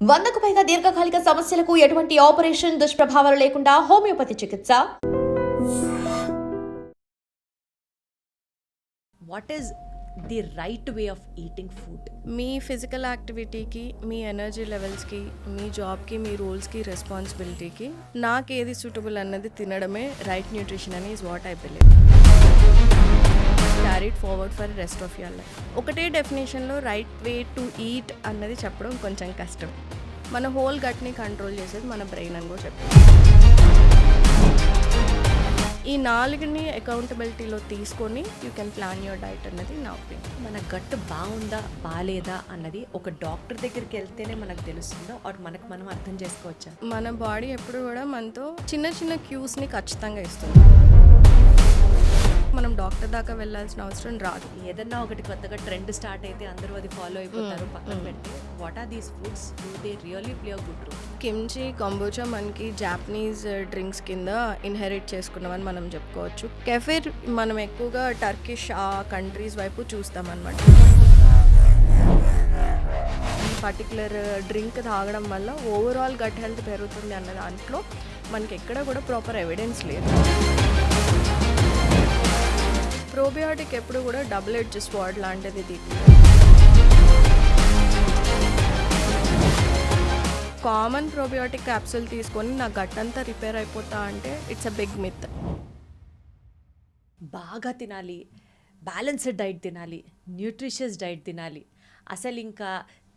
100కు పైగా దీర్ఘకాలిక సమస్యలకు ఎటువంటి ఆపరేషన్ దుష్ప్రభావాలు లేకుండా హోమియోపతి చికిత్స. What is the right way of eating food? మీ ఫిజికల్ యాక్టివిటీకి, మీ ఎనర్జీ లెవెల్స్కి, మీ జాబ్కి, మీ రోల్స్కి, రెస్పాన్సిబిలిటీకి నాకు ఏది సూటబుల్ అన్నది తినడమే రైట్ న్యూట్రిషన్ అని is what I believe. Carried forward for rest of your life. ఒకటే డెఫినేషన్లో రైట్ వే టు ఈట్ అన్నది చెప్పడం కొంచెం కష్టం. మన హోల్ గట్ని కంట్రోల్ చేసేది మన బ్రెయిన్ అని కూడా చెప్తాం. ఈ 4ని అకౌంటబిలిటీలో తీసుకొని you can plan your diet అన్నది నా ఒపీనియన్. మన గట్టు బాగుందా బాగాలేదా అన్నది ఒక డాక్టర్ దగ్గరికి వెళ్తేనే మనకు తెలుస్తుందా, ఆర్ మనకు మనం అర్థం చేసుకోవచ్చా? మన బాడీ ఎప్పుడు కూడా మనతో చిన్న చిన్న క్యూస్ని ఖచ్చితంగా ఇస్తుంది. మనం డాక్టర్ దాకా వెళ్ళాల్సిన అవసరం రాదు. ఏదన్నా ఒకటి కొత్తగా ట్రెండ్ స్టార్ట్ అయితే అందరూ అది ఫాలో అయిపోతారు. పక్కన పెట్టి what are these foods, do they really play a good role? Kimchi, kombucha మనకి జాపనీస్ డ్రింక్స్ కింద ఇన్హెరిట్ చేసుకున్నామని మనం చెప్పుకోవచ్చు. కెఫిర్ మనం ఎక్కువగా టర్కిష్ ఆ కంట్రీస్ వైపు చూస్తామన్నమాట. ఈ పర్టికులర్ డ్రింక్ తాగడం వల్ల ఓవరాల్ గట్ హెల్త్ పెరుగుతుంది అన్న దాంట్లో మనకి ఎక్కడ కూడా ప్రాపర్ ఎవిడెన్స్ లేదు. ప్రోబయోటిక్ ఎప్పుడు కూడా డబుల్ ఎడ్జ్ స్వార్డ్ లాంటిది. ఇది కామన్ ప్రోబయోటిక్ క్యాప్సూల్ తీసుకొని నా గట్ అంతా రిపేర్ అయిపోతా అంటే ఇట్స్ అ బిగ్ మిత్. బాగా తినాలి, బ్యాలెన్స్డ్ డైట్ తినాలి, న్యూట్రిషియస్ డైట్ తినాలి. అసలు ఇంకా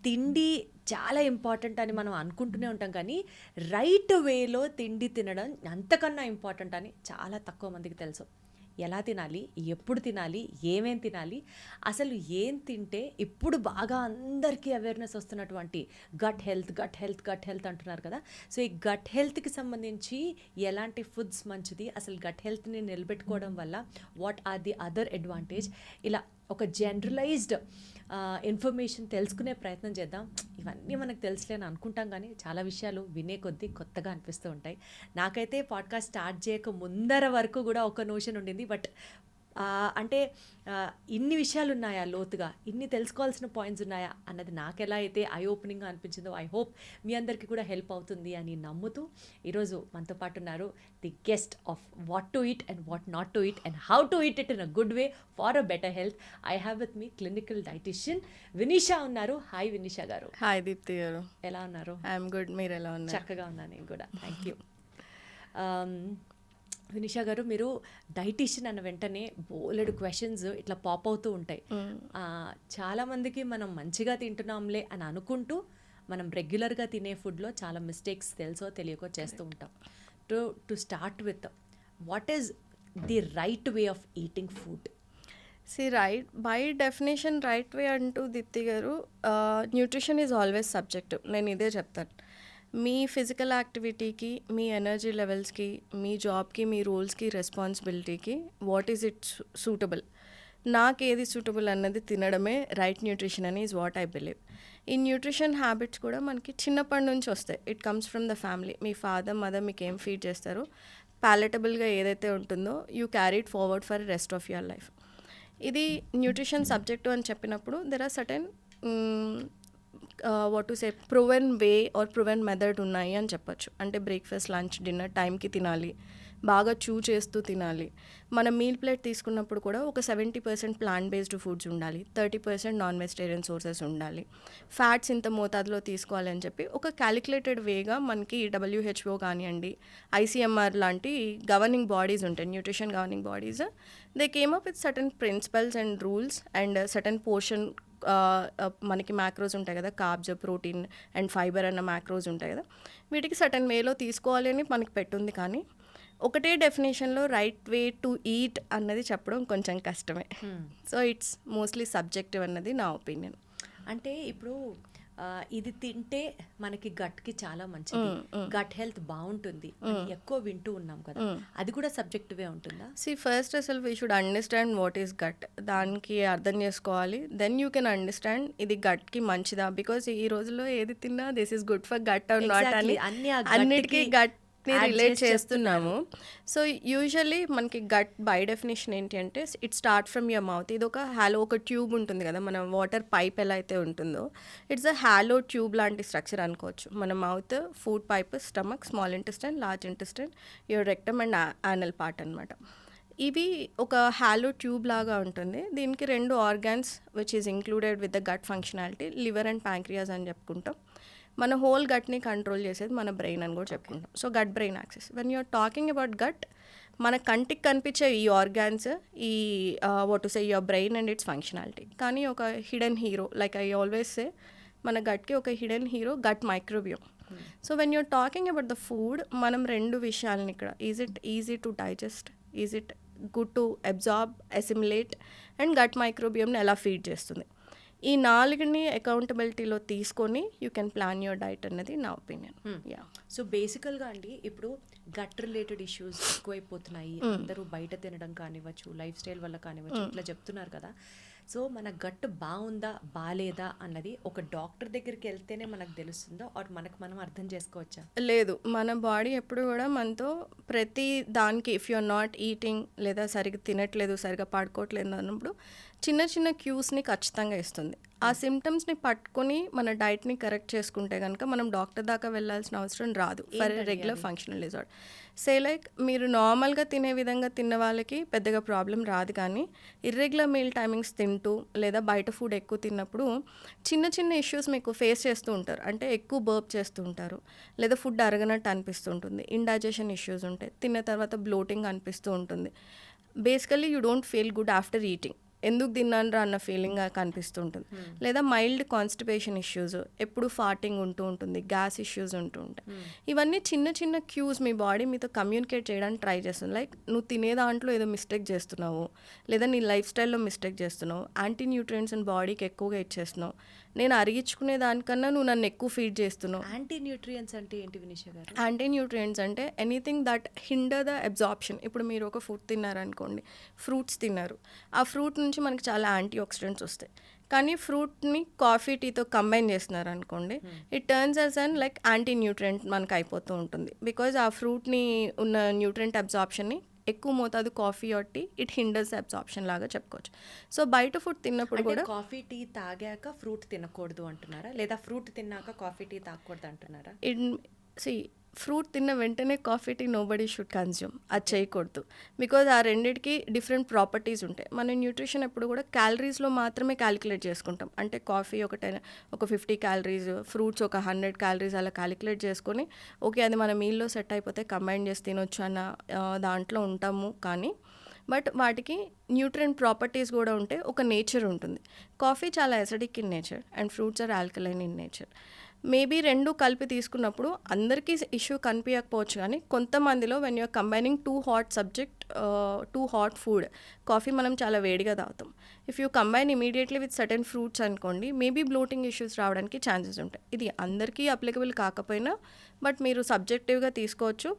తిండి చాలా ఇంపార్టెంట్ అని మనం అనుకుంటూనే ఉంటాం, కానీ రైట్ వేలో తిండి తినడం అంతకన్నా ఇంపార్టెంట్ అని చాలా తక్కువ మందికి తెలుసు. ఎలా తినాలి, ఎప్పుడు తినాలి, ఏమేం తినాలి, అసలు ఏం తింటే ఇప్పుడు బాగా అందరికీ అవేర్నెస్ వస్తున్నటువంటి gut health gut health gut health అంటున్నారు కదా. సో ఈ గట్ హెల్త్కి సంబంధించి ఎలాంటి ఫుడ్స్ మంచిది, అసలు గట్ హెల్త్ని నిలబెట్టుకోవడం వల్ల what are the other advantage, ఇలా ఒక జనరలైజ్డ్ ఇన్ఫర్మేషన్ తెలుసుకునే ప్రయత్నం చేద్దాం. ఇవన్నీ మనకు తెలుసులేని అనుకుంటాం, కానీ చాలా విషయాలు వినే కొద్దీ కొత్తగా అనిపిస్తూ ఉంటాయి. నాకైతే పాడ్కాస్ట్ స్టార్ట్ చేయక ముందర వరకు కూడా ఒక నోషన్ ఉండింది, బట్ అంటే ఇన్ని విషయాలు ఉన్నాయా, లోతుగా ఇన్ని తెలుసుకోవాల్సిన పాయింట్స్ ఉన్నాయా అన్నది నాకు ఎలా అయితే ఐ ఓపెనింగ్గా అనిపించిందో, ఐ హోప్ మీ అందరికీ కూడా హెల్ప్ అవుతుంది అని నమ్ముతూ ఈరోజు మనతో పాటు ఉన్నారు the guest of what to eat and what not to eat and how to eat it in a good way for a better health. I have with me clinical dietitian Vinisha ఉన్నారు. Hi Vinisha గారు. Hi Deepti గారు, ఎలా ఉన్నారు? I'm good, మీరు ఎలా ఉన్నారు? చక్కగా ఉన్నాను నేను కూడా, థ్యాంక్ యూ. వినిషా గారు, మీరు డైటీషియన్ అన్న వెంటనే బోలెడు క్వశ్చన్స్ ఇట్లా పాప్ అవుతూ ఉంటాయి. చాలామందికి మనం మంచిగా తింటున్నాంలే అని అనుకుంటూ మనం రెగ్యులర్గా తినే ఫుడ్లో చాలా మిస్టేక్స్ తెలుసో తెలియకో చేస్తూ ఉంటాం. To start with, what is the right way of eating food? By definition right way అంటూ దీప్తి గారు, న్యూట్రిషన్ ఈజ్ ఆల్వేస్ సబ్జెక్టివ్. నేను ఇదే చెప్తాను. మీ ఫిజికల్ యాక్టివిటీకి, మీ ఎనర్జీ లెవెల్స్కి, మీ జాబ్కి, మీ రోల్స్కి, రెస్పాన్సిబిలిటీకి వాట్ ఈజ్ ఇట్ సూటబుల్, నాకు ఏది సూటబుల్ అన్నది తినడమే రైట్ న్యూట్రిషన్ అని ఈజ్ వాట్ ఐ బిలీవ్. ఈ న్యూట్రిషన్ హ్యాబిట్స్ కూడా మనకి చిన్నప్పటి నుంచి వస్తాయి. It comes from the family. మీ ఫాదర్, మదర్ మీకు ఏం ఫీడ్ చేస్తారో, ప్యాలెటబుల్గా ఏదైతే ఉంటుందో you carried forward for rest of your life. ఇది న్యూట్రిషన్ సబ్జెక్టు అని చెప్పినప్పుడు there are certain what to say proven way or proven method ఉన్నాయి అని చెప్పొచ్చు. అంటే బ్రేక్ఫాస్ట్, లంచ్, డిన్నర్ టైంకి తినాలి, బాగా చూ చేస్తూ తినాలి. మనం మీల్ ప్లేట్ తీసుకున్నప్పుడు కూడా ఒక 70% ప్లాంట్ బేస్డ్ ఫుడ్స్ ఉండాలి, 30% నాన్ వెజిటేరియన్ సోర్సెస్ ఉండాలి, ఫ్యాట్స్ ఇంత మోతాదులో తీసుకోవాలి అని చెప్పి ఒక క్యాలిక్యులేటెడ్ వేగా మనకి WHO కానివ్వండి, ICMR లాంటి గవర్నింగ్ బాడీస్ ఉంటాయి, nutrition governing bodies. They came up with certain principles and rules and certain portion. మనకి మ్యాక్రోస్ ఉంటాయి కదా, కార్బ్స్, ప్రోటీన్ అండ్ ఫైబర్ అన్న మ్యాక్రోస్ ఉంటాయి కదా, వీటికి సర్టన్ వేలో తీసుకోవాలి అని మనకి పెట్టుంది. కానీ ఒకటే డెఫినేషన్లో రైట్ వే టు ఈట్ అన్నది చెప్పడం కొంచెం కష్టమే. సో ఇట్స్ మోస్ట్లీ సబ్జెక్టివ్ అన్నది నా ఒపీనియన్. అంటే ఇప్పుడు ఇది తింటే మనకి గట్కి చాలా మంచిది, గట్ హెల్త్ బాగుంటుంది ఎక్కువ వింటూ ఉన్నాం కదా, అది కూడా సబ్జెక్టివే ఉంటుందా? ఫస్ట్ అసలు we should understand what is gut. దానికి అర్థం చేసుకోవాలి. దెన్ యూ కెన్ అండర్స్టాండ్ ఇది గట్కి మంచిదా. బికాస్ ఈ రోజుల్లో ఏది తిన్నా this is good for gut or not అని అన్నిటికీ గట్ Add రిలేట్ చేసి చేస్తున్నాము. సో యూజువల్లీ మనకి గట్ బై డెఫినేషన్ ఏంటి అంటే it start from your mouth. ఇది ఒక హాలో, ఒక ట్యూబ్ ఉంటుంది కదా, మన వాటర్ పైప్ ఎలా అయితే ఉంటుందో ఇట్స్ అ హాలో ట్యూబ్ లాంటి స్ట్రక్చర్ అనుకోవచ్చు. మన mouth, food pipe, stomach, small intestine, large intestine, your rectum and anal part అనమాట. ఇవి ఒక హాలో ట్యూబ్ లాగా ఉంటుంది. దీనికి 2 organs which is included with the gut functionality, liver and pancreas అని చెప్పుకుంటాం. మన హోల్ గట్ని కంట్రోల్ చేసేది మన బ్రెయిన్ అని కూడా చెప్పుకుంటాం. So gut brain access. When you're talking about gut, మన కంటికి కనిపించే ఈ ఆర్గాన్స్, ఈ what to say your brain and its functionality. కానీ ఒక hidden hero, like I always say, మన గట్కి ఒక hidden hero gut microbiome. So when you're talking about the food, మనం 2 విషయాలని ఇక్కడ, is it easy to digest, is it good to absorb, assimilate, and gut మైక్రోబియోమ్ని ఎలా ఫీడ్ చేస్తుంది, ఈ 4ని అకౌంటబిలిటీలో తీసుకొని you can plan your diet అన్నది నా ఒపీనియన్. యా. సో బేసికల్గా అండి, ఇప్పుడు గట్ రిలేటెడ్ ఇష్యూస్ ఎక్కువైపోతున్నాయి. అందరూ బయట తినడం కానివ్వచ్చు, లైఫ్ స్టైల్ వల్ల కానివ్వచ్చు, ఇట్లా చెప్తున్నారు కదా. సో మన గట్ బాగుందా బాగాలేదా అన్నది ఒక డాక్టర్ దగ్గరికి వెళ్తేనే మనకు తెలుస్తుందో, ఆర్ మనకు మనం అర్థం చేసుకోవచ్చా? లేదు, మన బాడీ ఎప్పుడు కూడా మనతో ప్రతి దానికి, if you are not eating, లేదా సరిగ్గా తినట్లేదు, సరిగ్గా పడుకోవట్లేదు అన్నప్పుడు చిన్న చిన్న క్యూస్ని ఖచ్చితంగా ఇస్తుంది. ఆ సిమ్టమ్స్ని పట్టుకొని మన డైట్ని కరెక్ట్ చేసుకుంటే కనుక మనం డాక్టర్ దాకా వెళ్ళాల్సిన అవసరం రాదు for regular functional disorder. Say like మీరు నార్మల్గా తినే విధంగా తిన్న వాళ్ళకి పెద్దగా ప్రాబ్లం రాదు, కానీ ఇర్రెగ్యులర్ మీల్ టైమింగ్స్ తింటూ లేదా బయట ఫుడ్ ఎక్కువ తిన్నప్పుడు చిన్న చిన్న ఇష్యూస్ మీకు ఫేస్ చేస్తూ ఉంటారు. అంటే ఎక్కువ బర్ప్ చేస్తూ ఉంటారు, లేదా ఫుడ్ అరగనట్టు అనిపిస్తూ ఉంటుంది, ఇండైజెషన్ ఇష్యూస్ ఉంటాయి, తిన్న తర్వాత బ్లోటింగ్ అనిపిస్తూ ఉంటుంది. Basically you don't feel good after eating. ఎందుకు తిన్నాను రా అన్న ఫీలింగ్ కనిపిస్తుంటుంది. లేదా మైల్డ్ కాన్స్టిపేషన్ ఇష్యూస్, ఎప్పుడు ఫార్టింగ్ ఉంటూ ఉంటుంది, గ్యాస్ ఇష్యూస్ ఉంటూ ఉంటాయి. ఇవన్నీ చిన్న చిన్న క్యూస్ మీ బాడీ మీతో కమ్యూనికేట్ చేయడానికి ట్రై చేస్తుంది. లైక్ నువ్వు తినే దాంట్లో ఏదో మిస్టేక్ చేస్తున్నావు, లేదా నీ లైఫ్ స్టైల్లో మిస్టేక్ చేస్తున్నావు, యాంటీ న్యూట్రియంట్స్ బాడీకి ఎక్కువగా ఇచ్చేస్తున్నావు, నేను అరిగించుకునే దానికన్నా నువ్వు నన్ను ఎక్కువ ఫీడ్ చేస్తున్నావు. యాంటీ న్యూట్రియంట్స్ అంటే ఏంటి వినిష గారు? యాంటీ న్యూట్రియంట్స్ అంటే anything that hinder the absorption. ఇప్పుడు మీరు ఒక ఫుడ్ తిన్నారనుకోండి, ఫ్రూట్స్ తిన్నారు, ఆ ఫ్రూట్ నుంచి మనకి చాలా యాంటీ ఆక్సిడెంట్స్ వస్తాయి. కానీ ఫ్రూట్ని కాఫీ టీతో కంబైన్ చేస్తున్నారు అనుకోండి, it turns as an like anti nutrient మనకు అయిపోతూ ఉంటుంది. బికాజ్ ఆ ఫ్రూట్ని ఉన్న న్యూట్రియంట్ అబ్జార్ప్షన్ని ఎక్కువ మోతాదు coffee or tea, it hinders absorption లాగా చెప్పుకోవచ్చు. సో బయట ఫుడ్ తిన్నప్పుడు కూడా కాఫీ టీ తాగాక ఫ్రూట్ తినకూడదు అంటున్నారా, లేదా ఫ్రూట్ తిన్నాక కాఫీ టీ తాగకూడదు అంటున్నారా? ఫ్రూట్ తిన్న వెంటనే coffee tea nobody should consume, అది చేయకూడదు. బికాజ్ ఆ రెండిటికి డిఫరెంట్ ప్రాపర్టీస్ ఉంటాయి. మన న్యూట్రిషన్ ఎప్పుడు కూడా క్యాలరీస్లో మాత్రమే క్యాలిక్యులేట్ చేసుకుంటాం. అంటే కాఫీ ఒక 50 క్యాలరీస్, ఫ్రూట్స్ ఒక 100 క్యాలరీస్ అలా క్యాలిక్యులేట్ చేసుకొని ఓకే అది మన మీల్లో సెట్ అయిపోతే కంబైన్ చేసి తినొచ్చు అన్న దాంట్లో ఉంటాము. కానీ బట్ వాటికి న్యూట్రియంట్ ప్రాపర్టీస్ కూడా ఉంటే ఒక నేచర్ ఉంటుంది. కాఫీ చాలా acidic in nature and fruits are alkaline in nature. Maybe 2 కలిపి తీసుకున్నప్పుడు అందరికీ ఇష్యూ కనిపించకపోవచ్చు, కానీ కొంతమందిలో when you're combining two hot food, coffee మనం చాలా వేడిగా తాగుతాం, if you combine immediately with certain fruits అనుకోండి, మేబీ బ్లోటింగ్ ఇష్యూస్ రావడానికి ఛాన్సెస్ ఉంటాయి. ఇది అందరికీ అప్లికబుల్ కాకపోయినా బట్ మీరు సబ్జెక్టివ్గా తీసుకోవచ్చు.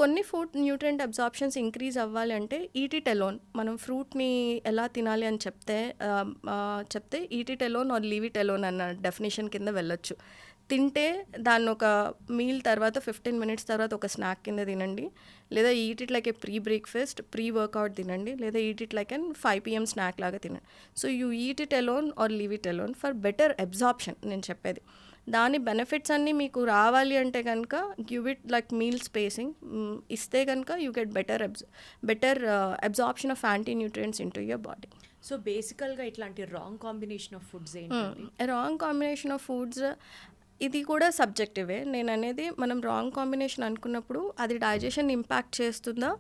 కొన్ని ఫుడ్ న్యూట్రియంట్ అబ్జార్ప్షన్స్ ఇంక్రీజ్ అవ్వాలి అంటే ఈట్ ఇట్ అలోన్. మనం ఫ్రూట్ని ఎలా తినాలి అని చెప్తే eat it alone or leave it alone అన్న డెఫినేషన్ కింద వెళ్ళొచ్చు. తింటే దాన్ని ఒక మీల్ తర్వాత 15 minutes తర్వాత ఒక స్నాక్ కింద తినండి, లేదా eat it like a pre breakfast, pre workout తినండి, లేదా eat it like and 5 PM snack లాగా తినండి. So you eat it alone or leave it alone for better absorption నేను చెప్పేది. దాని బెనిఫిట్స్ అన్నీ మీకు రావాలి అంటే కనుక give it like meal spacing ఇస్తే కనుక you get better absorption of anti nutrients in to your body. So బేసికల్గా ఇట్లాంటి రాంగ్ కాంబినేషన్ ఆఫ్ ఫుడ్స్ ఏంటి? రాంగ్ కాంబినేషన్ ఆఫ్ ఫుడ్స్ ఇది కూడా సబ్జెక్టివే. నేను అనేది మనం రాంగ్ కాంబినేషన్ అనుకున్నప్పుడు అది డైజెషన్ ఇంపాక్ట్ చేస్తుందా,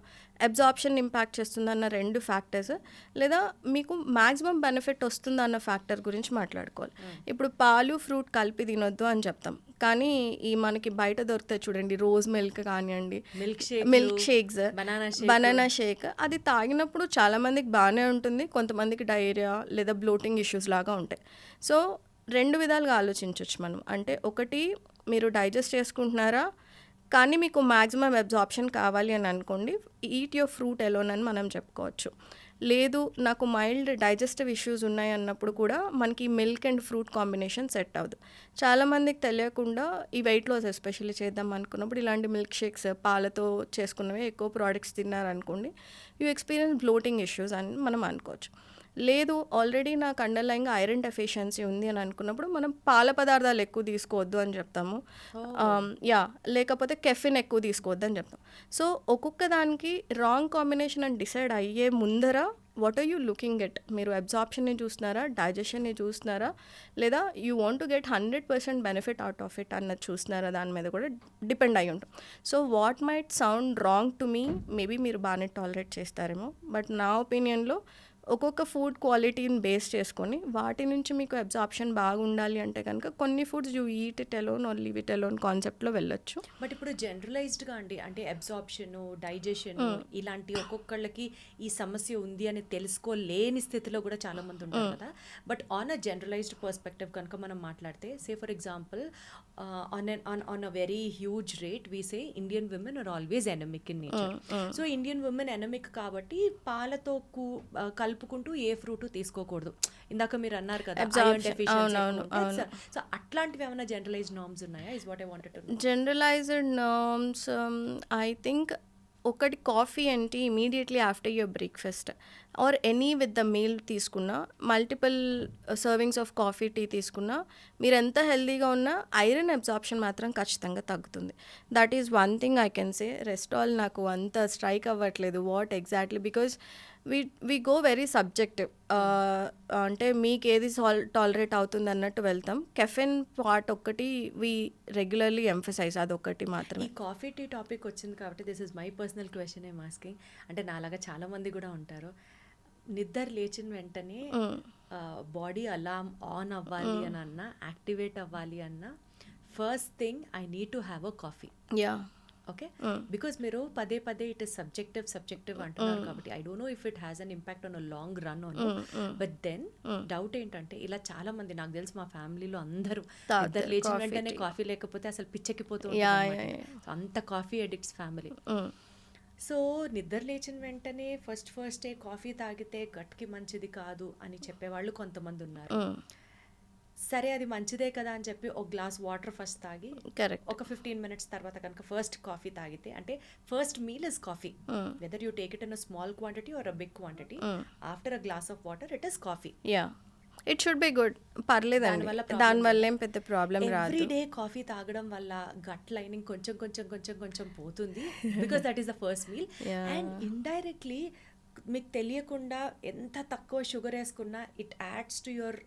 అబ్జార్ప్షన్ ఇంపాక్ట్ చేస్తుందా అన్న 2 ఫ్యాక్టర్స్, లేదా మీకు మ్యాక్సిమం బెనిఫిట్ వస్తుందా అన్న ఫ్యాక్టర్ గురించి మాట్లాడుకోవాలి. ఇప్పుడు పాలు ఫ్రూట్ కలిపి తినొద్దు అని చెప్తాం, కానీ ఈ మనకి బయట దొరుకుతాయి చూడండి, రోజ్ మిల్క్ కానివ్వండి, మిల్క్ షేక్స్, బనానా షేక్, అది తాగినప్పుడు చాలామందికి బాగానే ఉంటుంది, కొంతమందికి డయేరియా లేదా బ్లోటింగ్ ఇష్యూస్ లాగా ఉంటాయి. సో 2 విధాలుగా ఆలోచించవచ్చు మనం. అంటే ఒకటి, మీరు డైజెస్ట్ చేసుకుంటున్నారా కానీ మీకు మ్యాక్సిమం అబ్జార్ప్షన్ కావాలి అని అనుకోండి, ఈట్ యువర్ ఫ్రూట్ ఎలోన్ అని మనం చెప్పుకోవచ్చు. లేదు నాకు మైల్డ్ డైజెస్టివ్ ఇష్యూస్ ఉన్నాయి అన్నప్పుడు కూడా మనకి milk and fruit combination set అవ్వదు. చాలామందికి తెలియకుండా ఈ వెయిట్ లాస్ ఎస్పెషల్లీ చేద్దాం అనుకున్నప్పుడు ఇలాంటి మిల్క్ షేక్స్ పాలతో చేసుకున్నవి ఎక్కువ ప్రోడక్ట్స్ తిన్నారనుకోండి, యూ ఎక్స్పీరియన్స్ బ్లోటింగ్ ఇష్యూస్ అని మనం అనుకోవచ్చు. లేదు ఆల్రెడీ నాకు అండర్లైన్గా ఐరన్ డెఫిషియన్సీ ఉంది అని అనుకున్నప్పుడు మనం పాల పదార్థాలు ఎక్కువ తీసుకోవద్దు అని చెప్తాము. లేకపోతే కెఫిన్ ఎక్కువ తీసుకోవద్దు అని చెప్తాం. సో ఒక్కొక్క దానికి రాంగ్ కాంబినేషన్ అని డిసైడ్ అయ్యే ముందర what are you looking at, మీరు అబ్జార్ప్షన్ని చూస్తున్నారా, డైజెషన్ని చూస్తున్నారా, లేదా you want to get 100% benefit out of it అన్నది చూస్తున్నారా, దాని మీద కూడా డిపెండ్ అయి ఉంటాం. So what might sound wrong to me, maybe మీరు బాగానే టాలరేట్ చేస్తారేమో, బట్ నా ఒపీనియన్లో ఒక్కొక్క ఫుడ్ క్వాలిటీని బేస్ చేసుకొని వాటి నుంచి మీకు అబ్జార్ప్షన్ బాగా ఉండాలి అంటే కనుక కొన్ని foods you eat it alone or leave it alone కాన్సెప్ట్లో వెళ్ళొచ్చు. బట్ ఇప్పుడు జనరలైజ్డ్గా అండి, అంటే అబ్జార్ప్షన్, డైజెషన్ ఇలాంటి ఒక్కొక్కళ్ళకి ఈ సమస్య ఉంది అని తెలుసుకోలేని స్థితిలో కూడా చాలా మంది ఉంటారు కదా. But on a generalised perspective కనుక మనం మాట్లాడితే, say for example on a very huge rate we say Indian women are always anemic in nature. So Indian women anemic కాబట్టి పాలతో కలుపుకుంటూ ఏ ఫ్రూట్ తీసుకోకూడదు. ఇందాక మీరు అన్నారు కదా ఐరన్ డెఫిషియన్సీ. సో అట్లాంటివి ఏమైనా జనరలైజ్డ్ నార్మ్స్ ఉన్నాయా? Is what I wanted to know. Generalised norms I think ఒకటి కాఫీ అంటే immediately after your breakfast or any with the meal తీసుకున్నా, multiple servings of coffee tea తీసుకున్నా, మీరు ఎంత హెల్తీగా ఉన్నా ఐరన్ అబ్జార్ప్షన్ మాత్రం ఖచ్చితంగా తగ్గుతుంది. That is one thing I can say. Rest all నాకు అంత స్ట్రైక్ అవ్వట్లేదు what exactly, because we go very subjective. అంటే మీకు ఏది టాలరేట్ అవుతుంది అన్నట్టు వెళ్తాం. కెఫెన్ పార్ట్ ఒక్కటి వీ రెగ్యులర్లీ ఎంఫసైజ్, అదొకటి మాత్రం. ఈ కాఫీ టీ టాపిక్ వచ్చింది కాబట్టి this is my personal question ఏం ఆస్కింగ్. అంటే నాలాగా చాలా మంది కూడా ఉంటారు, నిద్ర లేచిన వెంటనే బాడీ అలామ్ ఆన్ అవ్వాలి అని అన్నా, యాక్టివేట్ అవ్వాలి అన్నా, first thing I need to have a coffee. Okay, because మీరు పదే పదే ఇట్ ఇస్ సబ్జెక్టివ్ అంటున్నారు కాబట్టి I don't know if it has an impact on a long run on. But then doubt ఏంటంటే, ఇలా చాలా మంది నాకు తెలిసి మా ఫ్యామిలీలో అందరూ నిద్ర లేచిన వెంటనే కాఫీ లేకపోతే అసలు పిచ్చెక్కిపోతూ అంత కాఫీ అడిక్ట్స్ ఫ్యామిలీ. సో నిద్ర లేచిన వెంటనే ఫస్టే కాఫీ తాగితే గట్కి మంచిది కాదు అని చెప్పేవాళ్ళు కొంతమంది ఉన్నారు. సరే అది మంచిదే కదా అని చెప్పి ఒక గ్లాస్ వాటర్ ఫస్ట్ తాగి ఒక 15 minutes తర్వాత కనుక ఫస్ట్ కాఫీ తాగితే, అంటే first meal is coffee, whether you take it in a small quantity or a big quantity, after a glass of water it is coffee. It should be good, పర్లేదు, దానివల్ల ఏం పెద్ద problem రాదు. Every day coffee తాగడం వల్ల gut lining కొంచెం పోతుంది, because that is the first meal. And indirectly మీకు తెలియకుండా ఎంత తక్కువ షుగర్ వేసుకున్నా it adds to your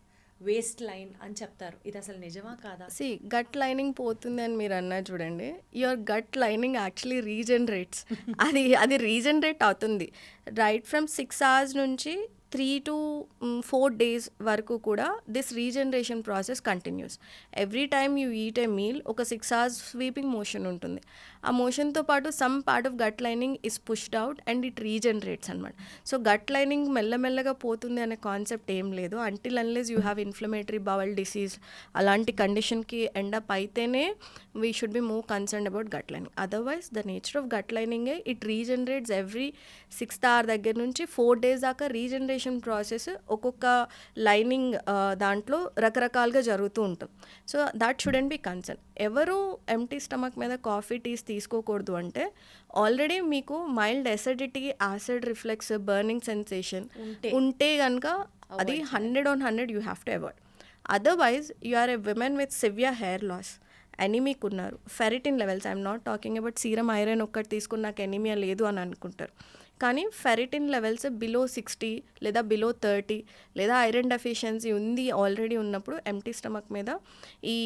waist line అని చెప్తారు. ఇది అసలు నిజమా కాదా? గట్ లైనింగ్ పోతుంది అని మీరు అన్నారు చూడండి, యువర్ గట్ లైనింగ్ యాక్చువల్లీ రీజనరేట్స్. అది రీజనరేట్ అవుతుంది రైట్ ఫ్రమ్ 6 hours నుంచి 3 to 4 days వరకు కూడా this regeneration process continues. Every time you eat a meal ఒక 6 hours స్వీపింగ్ మోషన్ ఉంటుంది. ఆ మోషన్తో పాటు some part of gut lining is pushed out and it regenerates అనమాట. సో గట్ లైనింగ్ మెల్లమెల్లగా పోతుంది అనే కాన్సెప్ట్ ఏం లేదు. Until unless you have inflammatory bowel disease అలాంటి కండిషన్కి ఎండప్ అయితేనే we should be more concern about gut lining. Otherwise the nature of gut లైనింగే it regenerates every 6th hour దగ్గర నుంచి 4 days దాకా రీజనరేషన్ ప్రాసెస్ ఒక్కొక్క లైనింగ్ దాంట్లో రకరకాలుగా జరుగుతూ ఉంటుంది. So that shouldn't be concern. ఎవరు ఎంటీ స్టమక్ మీద కాఫీ టీస్ తీసుకోకూడదు అంటే, ఆల్రెడీ మీకు mild acidity, acid reflex, burning sensation ఉంటే కనుక అది 100/100 you have to avoid. Otherwise you are a women with severe hair loss, anaemic ఉన్నారు, ferritin levels, I'm not talking about serum iron ఒక్కటి తీసుకుని నాకు ఎనీమియా లేదు అని అనుకుంటారు. కానీ ఫెరిటిన్ లెవెల్స్ బిలో 60 లేదా బిలో 30 లేదా ఐరన్ డెఫిషియన్సీ ఉంది ఆల్రెడీ ఉన్నప్పుడు ఎంటీ స్టమక్ మీద ఈ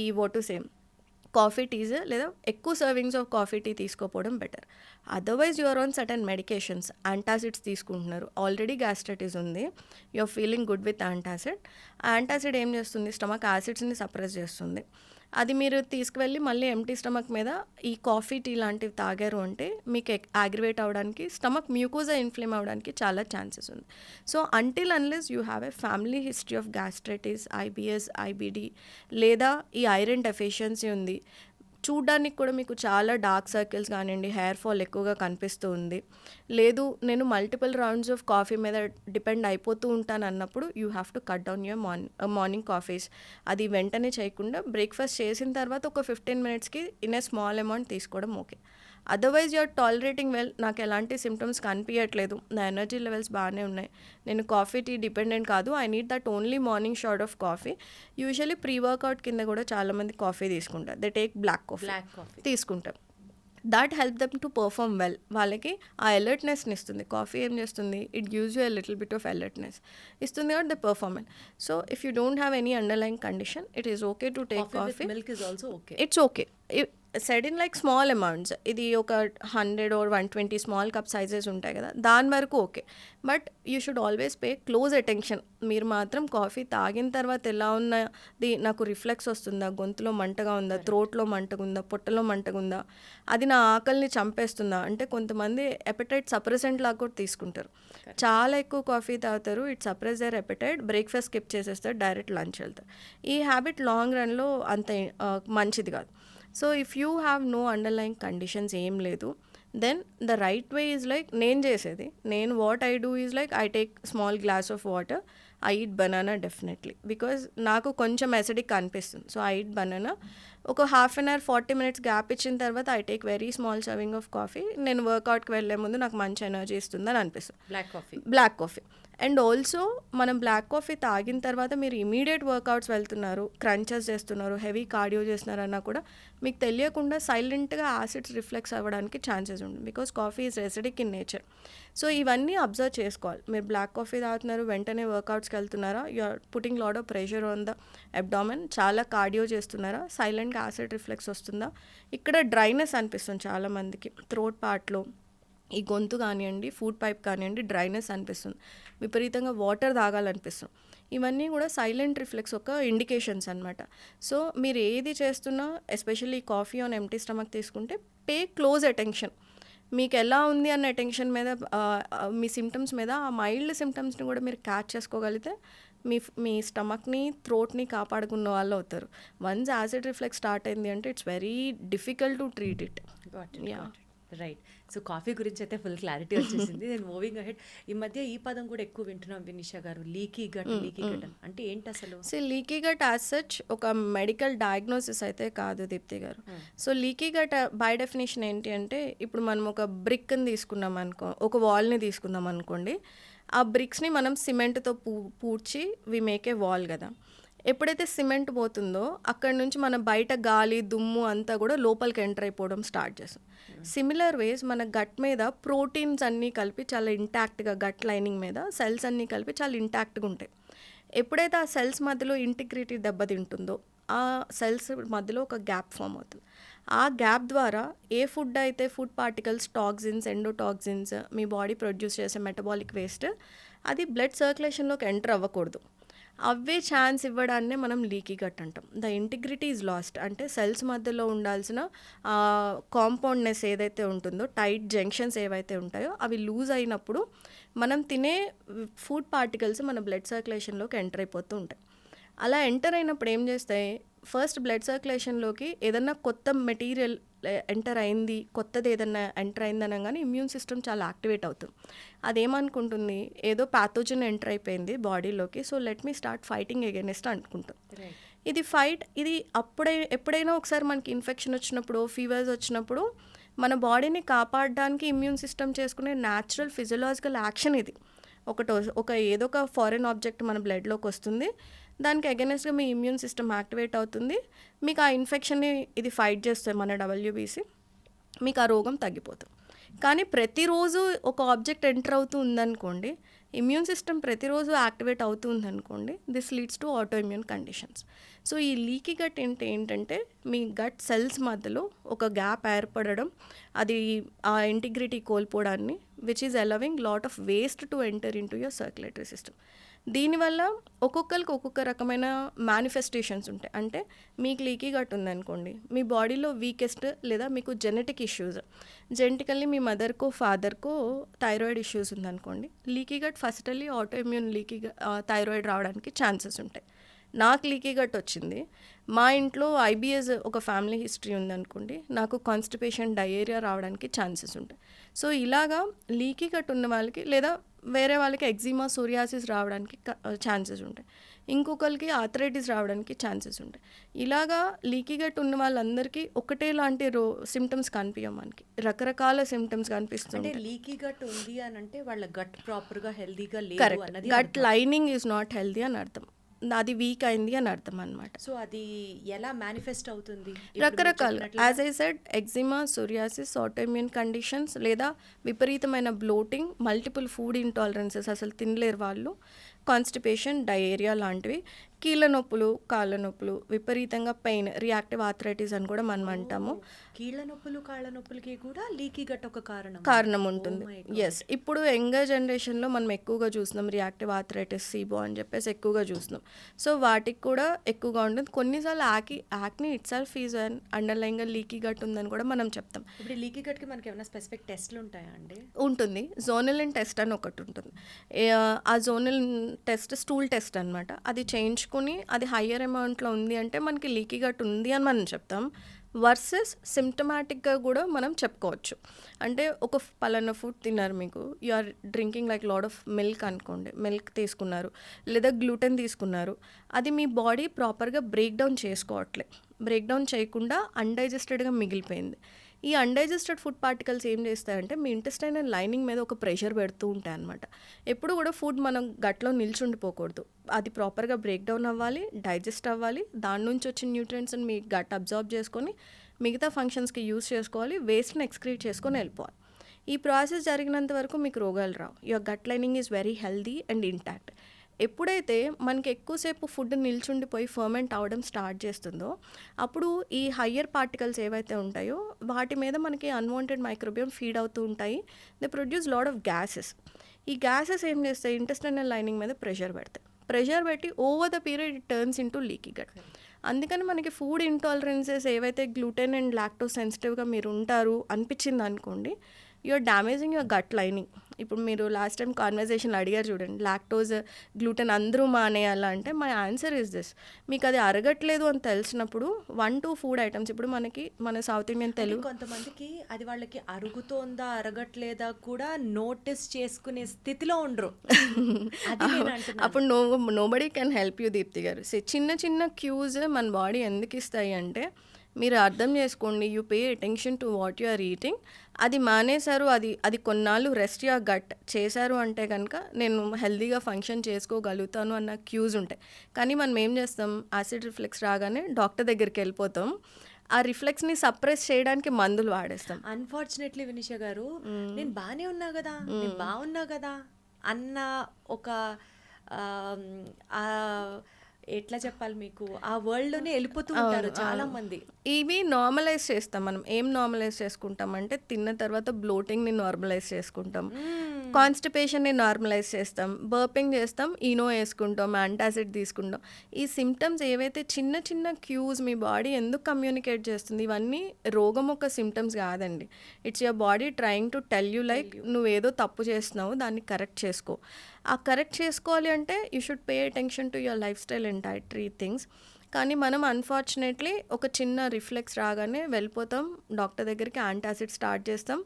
కాఫీ టీస్ లేదా ఎక్కువ సర్వింగ్స్ ఆఫ్ కాఫీ టీ తీసుకోపోవడం better. Otherwise you're on certain medications, antacids తీసుకుంటున్నారు, ఆల్రెడీ గ్యాస్ట్రైటిస్ ఉంది, you're feeling good with antacid. Antacid ఏం చేస్తుంది, స్టమక్ యాసిడ్స్ని సప్రెస్ చేస్తుంది. అది మీరు తీసుకువెళ్ళి మళ్ళీ ఎంటీ స్టమక్ మీద ఈ కాఫీ టీ లాంటివి తాగారు అంటే మీకు యాగ్రివేట్ అవ్వడానికి, స్టమక్ మ్యూకోజా ఇన్ఫ్లేమ్ అవ్వడానికి చాలా ఛాన్సెస్ ఉంది. So until unless you have a family history of gastritis, IBS, IBD లేదా ఈ ఐరన్ డెఫిషియన్సీ ఉంది, చూడ్డానికి కూడా మీకు చాలా డార్క్ సర్కిల్స్ కానివ్వండి, హెయిర్ ఫాల్ ఎక్కువగా కనిపిస్తూ ఉంది, లేదు నేను మల్టిపుల్ రౌండ్స్ ఆఫ్ కాఫీ మీద డిపెండ్ అయిపోతూ ఉంటాను అన్నప్పుడు you have to cut down your morning coffees. అది వెంటనే చేయకుండా బ్రేక్ఫాస్ట్ చేసిన తర్వాత ఒక 15 మినిట్స్కి ఇన్ ఏ స్మాల్ అమౌంట్ తీసుకోవడం okay. Otherwise you're tolerating well, నాకు ఎలాంటి సిమ్టమ్స్ కనిపించట్లేదు, నా ఎనర్జీ లెవెల్స్ బాగానే ఉన్నాయి, నేను కాఫీ టీ డిపెండెంట్ కాదు, I need that only morning shot of coffee. Usually pre workout కింద కూడా చాలామంది కాఫీ తీసుకుంటారు, దే టేక్ బ్లాక్ కాఫీ తీసుకుంటారు. That help them to perform well. వాళ్ళకి ఆ అలర్ట్నెస్ని ఇస్తుంది. కాఫీ ఏం చేస్తుంది, it gives you a little bit of alertness ఇస్తుంది కాబట్టి the performance. So if you don't have any underline condition, it is okay to take coffee. Milk is also okay. It's okay said in like small amounts. ఇది ఒక 100 or 120 small cup sizes ఉంటాయి కదా, దాని వరకు okay. But you should always pay close attention. మీరు మాత్రం coffee తాగిన తర్వాత ఎలా ఉన్నది, నాకు రిఫ్లెక్స్ వస్తుందా, గొంతులో మంటగా ఉందా, థ్రోట్లో మంటగా ఉందా, పొట్టలో మంటగా ఉందా, అది నా ఆకలిని చంపేస్తుందా. అంటే కొంతమంది ఎపెటైట్ సప్రెసెంట్ లాగా కూడా తీసుకుంటారు, చాలా ఎక్కువ కాఫీ తాగుతారు, it suppress their appetite, breakfast skip చేసేస్తారు, డైరెక్ట్ లంచ్ వెళ్తారు. ఈ హ్యాబిట్ లాంగ్ రన్లో అంత మంచిది కాదు. So if you have no underline conditions ఏం లేదు, then the right way is like నేను what I do is like I take small glass of water, I eat banana definitely, because నాకు కొంచెం acidic అనిపిస్తుంది. So I eat banana. ఒక 1/2 hour 40 minutes gap ఇచ్చిన తర్వాత I take very small serving of coffee. నేను వర్కౌట్కి వెళ్ళే ముందు నాకు మంచి ఎనర్జీ ఇస్తుందని అనిపిస్తుంది. Black coffee. అండ్ ఆల్సో మనం బ్లాక్ కాఫీ తాగిన తర్వాత మీరు ఇమీడియట్ వర్కౌట్స్ వెళ్తున్నారు, క్రంచెస్ చేస్తున్నారు, హెవీ కార్డియో చేస్తున్నారన్నా కూడా మీకు తెలియకుండా సైలెంట్గా యాసిడ్స్ రిఫ్లెక్స్ అవ్వడానికి ఛాన్సెస్ ఉంటుంది, because coffee is acidic in nature. So ఇవన్నీ అబ్జర్వ్ చేసుకోవాలి. మీరు బ్లాక్ కాఫీ తాగుతున్నారు, వెంటనే వర్కౌట్స్కి వెళ్తున్నారా, you're putting lot of pressure on the abdomen, చాలా కార్డియో చేస్తున్నారా, సైలెంట్గా యాసిడ్ రిఫ్లెక్స్ వస్తుందా, ఇక్కడ డ్రైనెస్ అనిపిస్తుంది చాలామందికి, థ్రోట్ పార్ట్లో ఈ గొంతు కానివ్వండి, ఫుడ్ పైప్ కానివ్వండి, డ్రైనెస్ అనిపిస్తుంది, విపరీతంగా వాటర్ తాగాలనిపిస్తుంది. ఇవన్నీ కూడా సైలెంట్ రిఫ్లెక్స్ ఒక ఇండికేషన్స్ అనమాట. సో మీరు ఏది చేస్తున్నా, especially coffee on empty stomach తీసుకుంటే పే క్లోజ్ అటెన్షన్. మీకు ఎలా ఉంది అన్న అటెన్షన్ మీద, మీ సిమ్టమ్స్ మీద, ఆ మైల్డ్ సిమ్టమ్స్ని కూడా మీరు క్యాచ్ చేసుకోగలిగితే మీ స్టమక్ని, థ్రోట్ని కాపాడుకున్న వాళ్ళు అవుతారు. వన్స్ యాసిడ్ రిఫ్లెక్స్ స్టార్ట్ అయింది అంటే it's very difficult to treat it. Right. So coffee గురించి అయితే ఫుల్ క్లారిటీ వచ్చేసింది. నేను మూవింగ్ అహెడ్, ఈ మధ్య ఈ పదం కూడా ఎక్కువ వింటున్నాం వినిషా గారు, లీకీ గట్ అంటే ఏంటి అసలు? So leaky gut as such ఒక మెడికల్ డయాగ్నోసిస్ అయితే కాదు దీప్తి గారు. So leaky gut by definition ఏంటి అంటే, ఇప్పుడు మనం ఒక బ్రిక్ని తీసుకున్నాం అనుకో, ఒక వాల్ని తీసుకుందాం అనుకోండి, ఆ బ్రిక్స్ని మనం సిమెంట్తో పూడ్చి వి మేక్ ఏ వాల్ కదా. ఎప్పుడైతే సిమెంట్ పోతుందో అక్కడ నుంచి మన బయట గాలి, దుమ్ము అంతా కూడా లోపలికి ఎంటర్ అయిపోవడం స్టార్ట్ చేస్తాం. సిమిలర్ వేస్ మన గట్ మీద ప్రోటీన్స్ అన్నీ కలిపి చాలా ఇంటాక్ట్గా, గట్ లైనింగ్ మీద సెల్స్ అన్నీ కలిపి చాలా ఇంటాక్ట్గా ఉంటాయి. ఎప్పుడైతే ఆ సెల్స్ మధ్యలో ఇంటిగ్రిటీ దెబ్బతింటుందో, ఆ సెల్స్ మధ్యలో ఒక గ్యాప్ ఫామ్ అవుతుంది. ఆ గ్యాప్ ద్వారా ఏ ఫుడ్ అయితే ఫుడ్ పార్టికల్స్, టాక్సిన్స్, ఎండోటాక్సిన్స్ మీ బాడీ ప్రొడ్యూస్ చేసే మెటబాలిక్ వేస్ట్, అది బ్లడ్ సర్క్యులేషన్లోకి ఎంటర్ అవ్వకూడదు. అవే ఛాన్స్ ఇవ్వడాన్నే మనం లీకీ గట్ అంటాం. The integrity is lost. అంటే సెల్స్ మధ్యలో ఉండాల్సిన కాంపౌండ్నెస్ ఏదైతే ఉంటుందో, టైట్ జంక్షన్స్ ఏవైతే ఉంటాయో అవి లూజ్ అయినప్పుడు మనం తినే ఫుడ్ పార్టికల్స్ మన బ్లడ్ సర్క్యులేషన్లోకి ఎంటర్ అయిపోతూ ఉంటాయి. అలా ఎంటర్ అయినప్పుడు ఏం చేస్తాయి, ఫస్ట్ బ్లడ్ సర్క్యులేషన్లోకి ఏదన్నా కొత్త మెటీరియల్ ఎంటర్ అయింది, కొత్తది ఏదన్నా ఎంటర్ అయింది అనగానే ఇమ్యూన్ సిస్టమ్ చాలా యాక్టివేట్ అవుతుంది. అదేమనుకుంటుంది, ఏదో ప్యాథోజన్ ఎంటర్ అయిపోయింది బాడీలోకి, so let me start fighting against అనుకుంటుంది. ఇది ఎప్పుడైనా ఒకసారి మనకి ఇన్ఫెక్షన్ వచ్చినప్పుడు, ఫీవర్స్ వచ్చినప్పుడు మన బాడీని కాపాడడానికి ఇమ్యూన్ సిస్టమ్ చేసుకునే న్యాచురల్ ఫిజియలాజికల్ యాక్షన్ ఇది. ఏదో ఒక ఫారెన్ ఆబ్జెక్ట్ మన బ్లడ్లోకి వస్తుంది, దానికి అగైనెస్ట్గా మీ ఇమ్యూన్ సిస్టమ్ యాక్టివేట్ అవుతుంది, మీకు ఆ ఇన్ఫెక్షన్ని ఇది ఫైట్ చేస్తుంది మన WBC, మీకు ఆ రోగం తగ్గిపోతుంది. కానీ ప్రతిరోజు ఒక ఆబ్జెక్ట్ ఎంటర్ అవుతూ ఉందనుకోండి, ఇమ్యూన్ సిస్టమ్ ప్రతిరోజు యాక్టివేట్ అవుతూ ఉందనుకోండి, this leads to auto immune conditions. So ఈ లీకీ గట్ ఏంటంటే మీ గట్ సెల్స్ మధ్యలో ఒక గ్యాప్ ఏర్పడడం, అది ఆ ఇంటిగ్రిటీ కోల్పోవడాన్ని, which is allowing lot of waste to enter in to your circulatory system. దీనివల్ల ఒక్కొక్కరికి ఒక్కొక్క రకమైన మేనిఫెస్టేషన్స్ ఉంటాయి. అంటే మీకు లీకీ గట్ ఉందనుకోండి, మీ బాడీలో వీకెస్ట్ లేదా మీకు జెనెటిక్ ఇష్యూస్, జెనెటికల్లీ మీ మదర్కో ఫాదర్కో థైరాయిడ్ ఇష్యూస్ ఉందనుకోండి, leaky gut firstly auto immune thyroid రావడానికి ఛాన్సెస్ ఉంటాయి. నాకు లీకీ గట్ వచ్చింది, మా ఇంట్లో ఐబిఎస్ ఒక ఫ్యామిలీ హిస్టరీ ఉందనుకోండి, నాకు కాన్స్టిపేషన్ డయేరియా రావడానికి ఛాన్సెస్ ఉంటాయి. సో ఇలాగా లీకీ గట్ ఉన్న వాళ్ళకి లేదా వేరే వాళ్ళకి ఎగ్జిమా సోరియాసిస్ రావడానికి ఛాన్సెస్ ఉంటాయి, ఇంకొకరికి ఆర్థరైటిస్ రావడానికి ఛాన్సెస్ ఉంటాయి. ఇలాగా లీకీ గట్ ఉన్న వాళ్ళందరికీ ఒకటే లాంటి సిమ్టమ్స్ కనిపించం, మనకి రకరకాల సిమ్టమ్స్ అంటే కనిపిస్తుంటాయి. లీకీ గట్ ఉంది అని అంటే వాళ్ళ గట్ ప్రాపర్ గా హెల్దీగా లేదు కరెక్ట్, అన్నది gut lining is not healthy అని అర్థం, అది వీక్ అయింది అని అర్థం అనమాట. సో అది ఎలా మేనిఫెస్ట్ అవుతుంది? రకరకాల, as I said, eczema, psoriasis, autoimmune conditions, లేదా విపరీతమైన బ్లోటింగ్, మల్టిపుల్ ఫుడ్ ఇంటాలరెన్సెస్, అసలు తినలేరు వాళ్ళు, కాన్స్టిపేషన్, డయేరియా లాంటివి, కీళ్ళ నొప్పులు, కాళ్ళ నొప్పులు, విపరీతంగా పెయిన్, రియాక్టివ్ ఆర్థరైటిస్ అని కూడా మనం అంటాము. కీళ్ళ నొప్పులు కాళ్ళ నొప్పులకి కూడా లీకీ గట్ ఒక కారణం ఉంటుంది. ఎస్, ఇప్పుడు యంగర్ జనరేషన్లో మనం ఎక్కువగా చూస్తున్నాం రియాక్టివ్ ఆర్థరైటిస్, సీబో అని చెప్పేసి ఎక్కువగా చూస్తున్నాం. సో వాటికి కూడా ఎక్కువగా ఉంటుంది. కొన్నిసార్లు యాక్ని ఇట్ సెల్ఫ్ ఈజ్ అండర్లైన్గా లీకీ గట్ ఉందని కూడా మనం చెప్తాం. ఇప్పుడు లీకీ గట్కి మనకి ఏమైనా స్పెసిఫిక్ టెస్ట్లు ఉంటాయా అండి? ఉంటుంది, జోనలిన్ టెస్ట్ అని ఒకటి ఉంటుంది. ఆ జోనలిన్ టెస్ట్ స్టూల్ టెస్ట్ అనమాట. అది చేయించుకుని అది హయ్యర్ అమౌంట్లో ఉంది అంటే మనకి లీకీ గట్ ఉంది అని మనం చెప్తాం. వర్సెస్ సిమ్టమాటిక్గా కూడా మనం చెప్పుకోవచ్చు. అంటే ఒక పలానా ఫుడ్ తిన్నారు, మీకు you are drinking like lot of milk అనుకోండి, మిల్క్ తీసుకున్నారు లేదా గ్లూటెన్ తీసుకున్నారు, అది మీ బాడీ ప్రాపర్గా బ్రేక్ డౌన్ చేసుకోవట్లే, బ్రేక్ డౌన్ చేయకుండా అన్డైజెస్టెడ్గా మిగిలిపోయింది. ఈ అన్డైజెస్టెడ్ ఫుడ్ పార్టికల్స్ ఏం చేస్తాయంటే మీ ఇంటెస్టైనల్ లైనింగ్ మీద ఒక ప్రెషర్ పెడుతూ ఉంటాయి అన్నమాట. ఎప్పుడు కూడా ఫుడ్ మనం గట్లో నిల్చుండిపోకూడదు, అది ప్రాపర్గా బ్రేక్ డౌన్ అవ్వాలి, డైజెస్ట్ అవ్వాలి, దాని నుంచి వచ్చిన న్యూట్రియంట్స్ని మీ గట్ అబ్జార్బ్ చేసుకొని మిగతా ఫంక్షన్స్కి యూస్ చేసుకోవాలి, వేస్ట్ని ఎక్స్క్రీట్ చేసుకొని వెళ్ళిపోవాలి. ఈ ప్రాసెస్ జరిగినంత వరకు మీకు రోగాలు రావు. Your gut lining is very healthy and intact. ఎప్పుడైతే మనకి ఎక్కువసేపు ఫుడ్ నిల్చుండిపోయి ఫర్మెంట్ అవ్వడం స్టార్ట్ చేస్తుందో అప్పుడు ఈ హయ్యర్ పార్టికల్స్ ఏవైతే ఉంటాయో వాటి మీద మనకి అన్వాంటెడ్ మైక్రోబియం ఫీడ్ అవుతూ ఉంటాయి. They produce lot of gases. ఈ గ్యాసెస్ ఏం చేస్తాయి, ఇంటెస్టైనల్ లైనింగ్ మీద ప్రెషర్ పెడతాయి. ప్రెషర్ పెట్టి over the period it turns into leaky gut. అందుకని మనకి ఫుడ్ ఇంటాలరెన్సెస్ ఏవైతే గ్లూటెన్ అండ్ లాక్టోస్ సెన్సిటివ్గా మీరు ఉంటారు అనిపించింది అనుకోండి, you're damaging your gut lining. ఇప్పుడు మీరు లాస్ట్ టైం కాన్వర్జేషన్లో అడిగారు చూడండి, లాక్టోజ్, గ్లూటెన్ అందరూ మానేయాలా అంటే మై ఆన్సర్ ఇస్ దిస్. మీకు అది అరగట్లేదు అని తెలిసినప్పుడు 1-2 ఫుడ్ ఐటమ్స్, ఇప్పుడు మన సౌత్ ఇండియన్ తెలుగు కొంతమందికి అది వాళ్ళకి అరుగుతోందా అరగట్లేదా కూడా నోటీస్ చేసుకునే స్థితిలో ఉండరు. అప్పుడు nobody can help you Deepti గారు. చిన్న చిన్న క్యూస్ మన బాడీ ఎందుకు ఇస్తాయి అంటే మీరు అర్థం చేసుకోండి, you pay attention to what you are eating. అది మానేశారు, అది కొన్నాళ్ళు రెస్ట్ యా గట్ చేశారు అంటే కనుక నేను హెల్దీగా ఫంక్షన్ చేసుకోగలుగుతాను అన్న క్యూస్ ఉంటాయి. కానీ మనం ఏం చేస్తాం, యాసిడ్ రిఫ్లెక్స్ రాగానే డాక్టర్ దగ్గరికి వెళ్ళిపోతాం, ఆ రిఫ్లెక్స్ని సప్రెస్ చేయడానికి మందులు వాడేస్తాం. అన్ఫార్చునేట్లీ వినిషా గారు, నేను బాగానే ఉన్నా కదా, నేను బాగున్నా కదా అన్న ఒక ఎట్లా చెప్పాలి మీకు, ఆ వరల్డ్లోనే వెళ్ళిపోతూ ఉంటారు చాలా మంది. ఇవి నార్మలైజ్ చేస్తాం. మనం ఏం నార్మలైజ్ చేసుకుంటాం అంటే తిన్న తర్వాత బ్లోటింగ్ని నార్మలైజ్ చేసుకుంటాం, కాన్స్టిపేషన్ని నార్మలైజ్ చేస్తాం, బర్పింగ్ చేస్తాం, ఈనో వేసుకుంటాం, యాంటాసిడ్ తీసుకుంటాం. ఈ సిమ్టమ్స్ ఏవైతే చిన్న చిన్న క్యూస్ మీ బాడీ ఎందుకు కమ్యూనికేట్ చేస్తుంది, ఇవన్నీ రోగం ఒక సిమ్టమ్స్ కాదండి. It's your body trying to tell you like నువ్వేదో తప్పు చేస్తున్నావు, దాన్ని కరెక్ట్ చేసుకో. ఆ కరెక్ట్ చేసుకోవాలి అంటే you should pay attention to your life style and dietary things. కానీ మనం అన్ఫార్చునేట్లీ ఒక చిన్న రిఫ్లెక్స్ రాగానే వెళ్ళిపోతాం డాక్టర్ దగ్గరికి, యాంటాసిడ్ స్టార్ట్ చేస్తాం,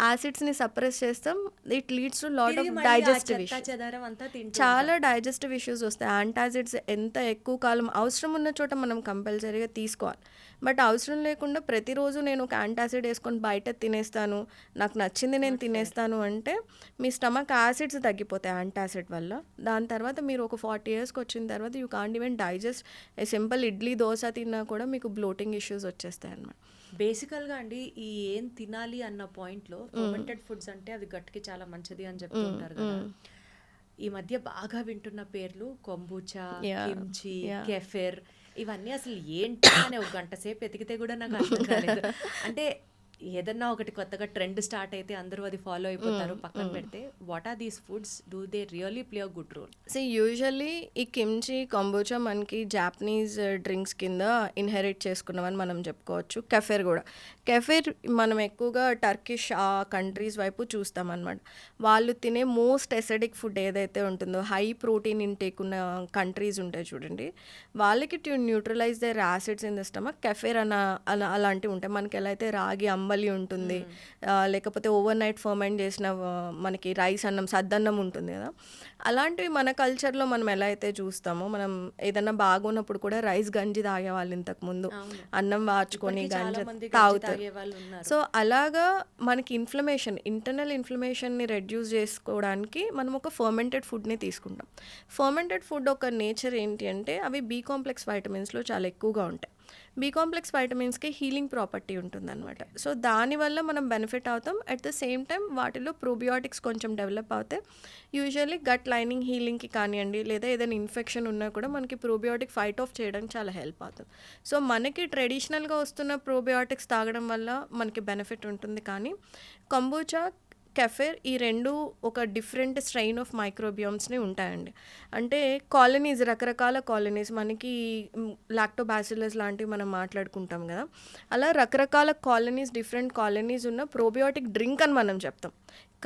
యాసిడ్స్ని సప్రెస్ చేస్తాం. It leads to lot of digestive issues, చాలా డైజెస్టివ్ ఇష్యూస్ వస్తాయి. యాంటాసిడ్స్ ఎంత ఎక్కువ కాలం అవసరం ఉన్న చోట మనం కంపల్సరీగా తీసుకోవాలి. బట్ అవసరం లేకుండా ప్రతిరోజు నేను ఒక యాంటాసిడ్ వేసుకొని బయట తినేస్తాను, నాకు నచ్చింది నేను తినేస్తాను అంటే మీ స్టమక్ యాసిడ్స్ తగ్గిపోతాయి యాంటాసిడ్ వల్ల. దాని తర్వాత మీరు ఒక 40 yearsకి వచ్చిన తర్వాత you can't even digest A simple idli dosa తిన్నా కూడా మీకు బ్లోటింగ్ ఇష్యూస్ వచ్చేస్తాయి అన్నమాట. బేసికల్గా అండి, ఈ ఏం తినాలి అన్న పాయింట్లో ఫర్మెంటెడ్ ఫుడ్స్ అంటే అది గట్కి చాలా మంచిది అని చెప్తూ ఉంటారు కదా. ఈ మధ్య బాగా వింటున్న పేర్లు కొంబూచా, కిమ్చి, కెఫిర్, ఇవన్నీ అసలు ఏంటి అని ఒక గంట సేపు ఎతికితే కూడా నాకు అర్థం కాలేదు. అంటే ఏదన్నా ఒకటి కొత్తగా ట్రెండ్ స్టార్ట్ అయితే అందరూ అది ఫాలో అయిపోతారు, పక్కన పెడితే what are these foods, do they really play a good role? Usually ఈ కిమ్చి కొంబుచా మనకి జాపనీస్ డ్రింక్స్ కింద ఇన్హెరిట్ చేసుకున్నామని మనం చెప్పుకోవచ్చు. కెఫెర్ కూడా, కెఫెర్ మనం ఎక్కువగా టర్కిష్ ఆ కంట్రీస్ వైపు చూస్తాం అనమాట. వాళ్ళు తినే మోస్ట్ ఎసిడిక్ ఫుడ్ ఏదైతే ఉంటుందో, హై ప్రోటీన్ ఇంటేక్ ఉన్న కంట్రీస్ ఉంటాయి చూడండి, వాళ్ళకి to neutralise their acids in the stomach kefir అలాంటివి ఉంటాయి. మనకి ఎలా అయితే రాగి అంబలి ఉంటుంది, లేకపోతే ఓవర్ నైట్ ఫర్మెంట్ చేసిన మనకి రైస్ అన్నం, సద్దన్నం ఉంటుంది కదా, అలాంటివి మన కల్చర్లో మనం ఎలా అయితే చూస్తామో, మనం ఏదన్నా బాగున్నప్పుడు కూడా రైస్ గంజి తాగేవాళ్ళు ఇంతకుముందు, అన్నం వాచుకొని గంజి తాగుతారు. సో అలాగా మనకి ఇంటర్నల్ ఇన్ఫ్లమేషన్ని రెడ్యూస్ చేసుకోవడానికి మనం ఒక ఫర్మెంటెడ్ ఫుడ్ని తీసుకుంటాం. ఫర్మెంటెడ్ ఫుడ్ ఒక నేచర్ ఏంటి అంటే అవి బి కాంప్లెక్స్ వైటమిన్స్లో చాలా ఎక్కువగా ఉంటాయి. బి కాంప్లెక్స్ వైటమిన్స్కి హీలింగ్ ప్రాపర్టీ ఉంటుందన్నమాట. సో దానివల్ల మనం బెనిఫిట్ అవుతాం. అట్ ద సేమ్ టైం వాటిలో ప్రోబియోటిక్స్ కొంచెం డెవలప్ అవుతాయి. యూజువల్లీ గట్ లైనింగ్ హీలింగ్కి కానివ్వండి, లేదా ఏదైనా ఇన్ఫెక్షన్ ఉన్నా కూడా మనకి ప్రోబియోటిక్ ఫైట్ ఆఫ్ చేయడానికి చాలా హెల్ప్ అవుతుంది. సో మనకి ట్రెడిషనల్గా వస్తున్న ప్రోబియోటిక్స్ తాగడం వల్ల మనకి బెనిఫిట్ ఉంటుంది. కానీ కొంబుచా, కెఫెర్ ఈ రెండు ఒక డిఫరెంట్ స్ట్రెయిన్ ఆఫ్ మైక్రోబియోమ్స్ని ఉంటాయండి. అంటే కాలనీస్, రకరకాల కాలనీస్, మనకి లాక్టోబాసిల్లస్ లాంటివి మనం మాట్లాడుకుంటాం కదా, అలా రకరకాల కాలనీస్, డిఫరెంట్ కాలనీస్ ఉన్న ప్రోబియోటిక్ డ్రింక్ అని మనం చెప్తాం.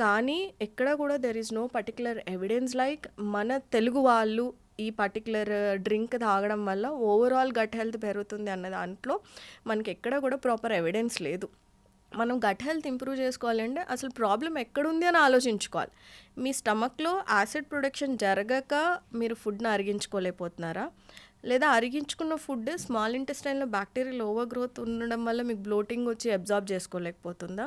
కానీ ఎక్కడ కూడా there is no particular evidence like మన తెలుగు వాళ్ళు ఈ పర్టికులర్ డ్రింక్ తాగడం వల్ల ఓవరాల్ గట్ హెల్త్ పెరుగుతుంది అన్న దాంట్లో మనకి ఎక్కడ కూడా ప్రాపర్ ఎవిడెన్స్ లేదు. మనం గట్ హెల్త్ ఇంప్రూవ్ చేసుకోవాలంటే అసలు ప్రాబ్లం ఎక్కడుంది అని ఆలోచించుకోవాలి. మీ స్టమక్లో యాసిడ్ ప్రొడక్షన్ జరగక మీరు ఫుడ్ని అరిగించుకోలేకపోతున్నారా, లేదా అరిగించుకున్న ఫుడ్ స్మాల్ ఇంటెస్టైన్లో బ్యాక్టీరియల్ ఓవర్ గ్రోత్ ఉండడం వల్ల మీకు బ్లోటింగ్ వచ్చి అబ్జార్బ్ చేసుకోలేకపోతుందా,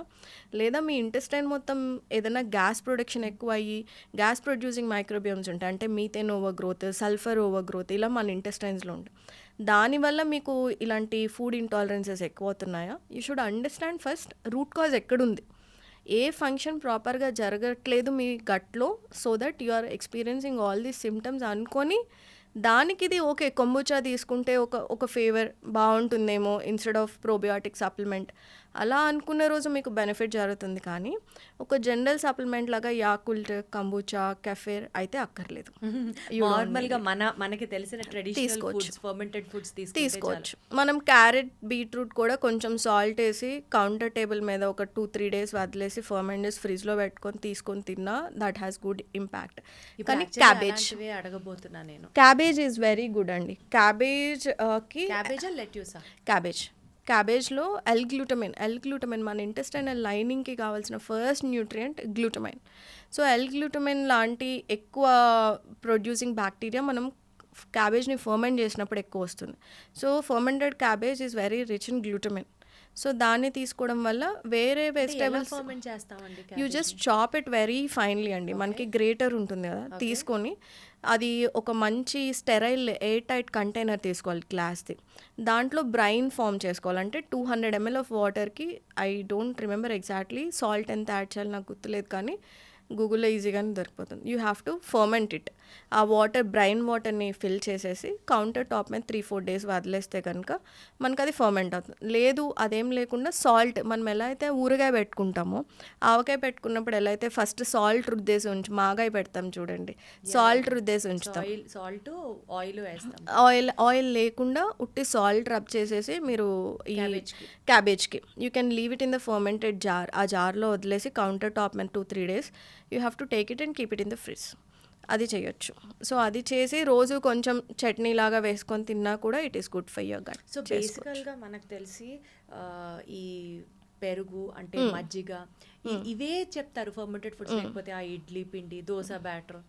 లేదా మీ ఇంటెస్టైన్ మొత్తం ఏదైనా గ్యాస్ ప్రొడక్షన్ ఎక్కువ అయ్యి గ్యాస్ ప్రొడ్యూసింగ్ మైక్రోబియోమ్స్ ఉంటాయి, అంటే methane over growth, sulphur over growth, ఇలా మన ఇంటెస్టైన్స్లో ఉంటాయి, దానివల్ల మీకు ఇలాంటి ఫుడ్ ఇంటాలరెన్సెస్ ఎక్కువ అవుతున్నాయా? You should understand first root cause ఎక్కడుంది, ఏ ఫంక్షన్ ప్రాపర్గా జరగట్లేదు మీ గట్లో, so that you are experiencing all these symptoms అనుకొని దానికి ఇది ఓకే కొంబుచా తీసుకుంటే ఒక ఫేవర్ బాగుంటుందేమో ఇన్స్టెడ్ ఆఫ్ ప్రోబియోటిక్ సప్లిమెంట్ అలా అనుకున్న రోజు మీకు బెనిఫిట్ జరుగుతుంది. కానీ ఒక జనరల్ సప్లిమెంట్ లాగా యాకుల్ట్, కంబుచా, కెఫెర్ అయితే అక్కర్లేదు. నార్మల్గా మనకి తెలిసిన ట్రెడిషనల్ ఫుడ్స్, ఫర్మెంటెడ్ ఫుడ్స్ తీసుకోవచ్చు. మనం క్యారెట్, బీట్రూట్ కూడా కొంచెం సాల్ట్ వేసి కౌంటర్ టేబుల్ మీద ఒక 2-3 days వదిలేసి ఫర్మెంట్ చేసి ఫ్రిడ్జ్లో పెట్టుకొని తీసుకొని తిన్నా దట్ హ్యాస్ గుడ్ ఇంపాక్ట్. కానీ క్యాబేజ్ అడగబోతున్నా నేను, క్యాబేజ్ ఈజ్ వెరీ గుడ్ అండి. క్యాబేజ్లో ఎల్-గ్లూటమైన్ మన ఇంటెస్టైనల్ లైనింగ్కి కావాల్సిన first nutrient glutamine. So L-glutamine లాంటి ఎక్కువ ప్రొడ్యూసింగ్ బ్యాక్టీరియా మనం క్యాబేజ్ని ఫర్మెంట్ చేసినప్పుడు ఎక్కువ వస్తుంది. So fermented cabbage is very rich in glutamine. So దాన్ని తీసుకోవడం వల్ల వేరే vegetables you just chop it very finely అండి. మనకి గ్రేటర్ ఉంటుంది కదా, తీసుకొని అది ఒక మంచి స్టెరైల్ ఎయిర్ టైట్ కంటైనర్ తీసుకోవాలి గ్లాస్ది, దాంట్లో బ్రైన్ ఫామ్ చేసుకోవాలంటే 200 ml ఆఫ్ వాటర్కి, I don't remember exactly salt ఎంత యాడ్ చేయాలి నాకు గుర్తులేదు, కానీ గూగుల్లో ఈజీగానే దొరికిపోతుంది. You have to ferment it. ఆ బ్రైన్ వాటర్ని ఫిల్ చేసేసి కౌంటర్ టాప్ మీద 3-4 days వదిలేస్తే కనుక మనకు అది ఫర్మెంట్ అవుతుంది. లేదు అదేం లేకుండా సాల్ట్, మనం ఎలా అయితే ఊరగాయ పెట్టుకుంటామో, ఆవకాయ పెట్టుకున్నప్పుడు ఎలా అయితే ఫస్ట్ సాల్ట్ రుద్దేసి మాగాయ పెడతాం చూడండి, సాల్ట్ రుద్దేసి ఉంచుతాం, సాల్ట్ ఆయిల్ వేస్తాం, ఆయిల్ లేకుండా ఉట్టి సాల్ట్ రబ్ చేసేసి మీరు ఈ క్యాబేజ్కి you can leave it in the fermented jar, ఆ జార్లో వదిలేసి కౌంటర్ టాప్ మీద 2-3 days you have to take it and keep it in the fridge. అది చేయొచ్చు. సో అది చేసి రోజు కొంచెం చట్నీ లాగా వేసుకొని తిన్నా కూడా it is good for your gut. So బేసికల్గా మనకు తెలిసి ఈ పెరుగు అంటే మజ్జిగ ఇవే చెప్తారు ఫర్మెంటెడ్ ఫుడ్స్, లేకపోతే ఆ ఇడ్లీ పిండి, దోశ బ్యాటర్,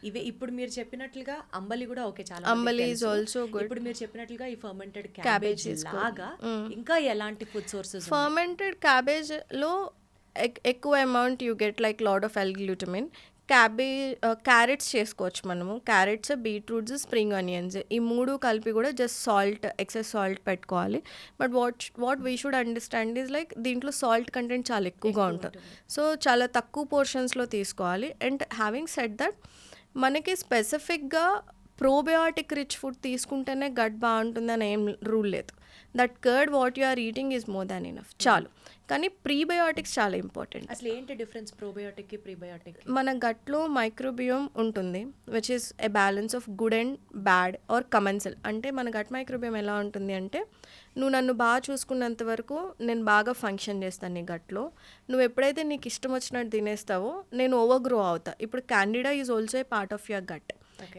ఇవే. ఇప్పుడు మీరు చెప్పినట్లుగా అంబలి కూడా ఓకే, చాలా అంబలి ఈజ్ ఆల్సో గుడ్. ఇప్పుడు మీరు చెప్పినట్లుగా ఈ ఫర్మెంటెడ్ క్యాబేజ్ లాగా ఇంకా ఎలాంటి ఫుడ్ సోర్సెస్? ఫర్మెంటెడ్ క్యాబేజ్లో ఎక్కువ amount you get like lot of L-glutamine. Carrots చేసుకోవచ్చు మనము, క్యారెట్స్, బీట్రూట్స్, స్ప్రింగ్ ఆనియన్స్, ఈ 3 కలిపి కూడా జస్ట్ సాల్ట్, ఎక్సెస్ సాల్ట్ పెట్టుకోవాలి. But what we should understand is like దీంట్లో సాల్ట్ కంటెంట్ చాలా ఎక్కువగా ఉంటుంది. సో చాలా తక్కువ పోర్షన్స్లో తీసుకోవాలి. అండ్ హ్యావింగ్ సెడ్ దట్ మనకి స్పెసిఫిక్గా ప్రోబయాటిక్ రిచ్ ఫుడ్ తీసుకుంటేనే గట్ బాగుంటుందని ఏం రూల్ లేదు. That curd what you are eating is more than enough, చాలు. కానీ ప్రీబయోటిక్స్ చాలా ఇంపార్టెంట్. అసలు ఏంటి డిఫరెన్స్ ప్రోబయోటిక్కి ప్రీబయోటిక్కి? మన గట్లో మైక్రోబియోమ్ ఉంటుంది which is a balance of good and bad or commensal. అంటే మన గట్ మైక్రోబియోమ్ ఎలా ఉంటుంది అంటే, నువ్వు నన్ను బాగా చూసుకున్నంత వరకు నేను బాగా ఫంక్షన్ చేస్తాను నీ గట్లో. నువ్వు ఎప్పుడైతే నీకు ఇష్టం వచ్చినట్టు తినేస్తావో నేను ఓవర్ గ్రో అవుతా. ఇప్పుడు candida is also a part of your gut.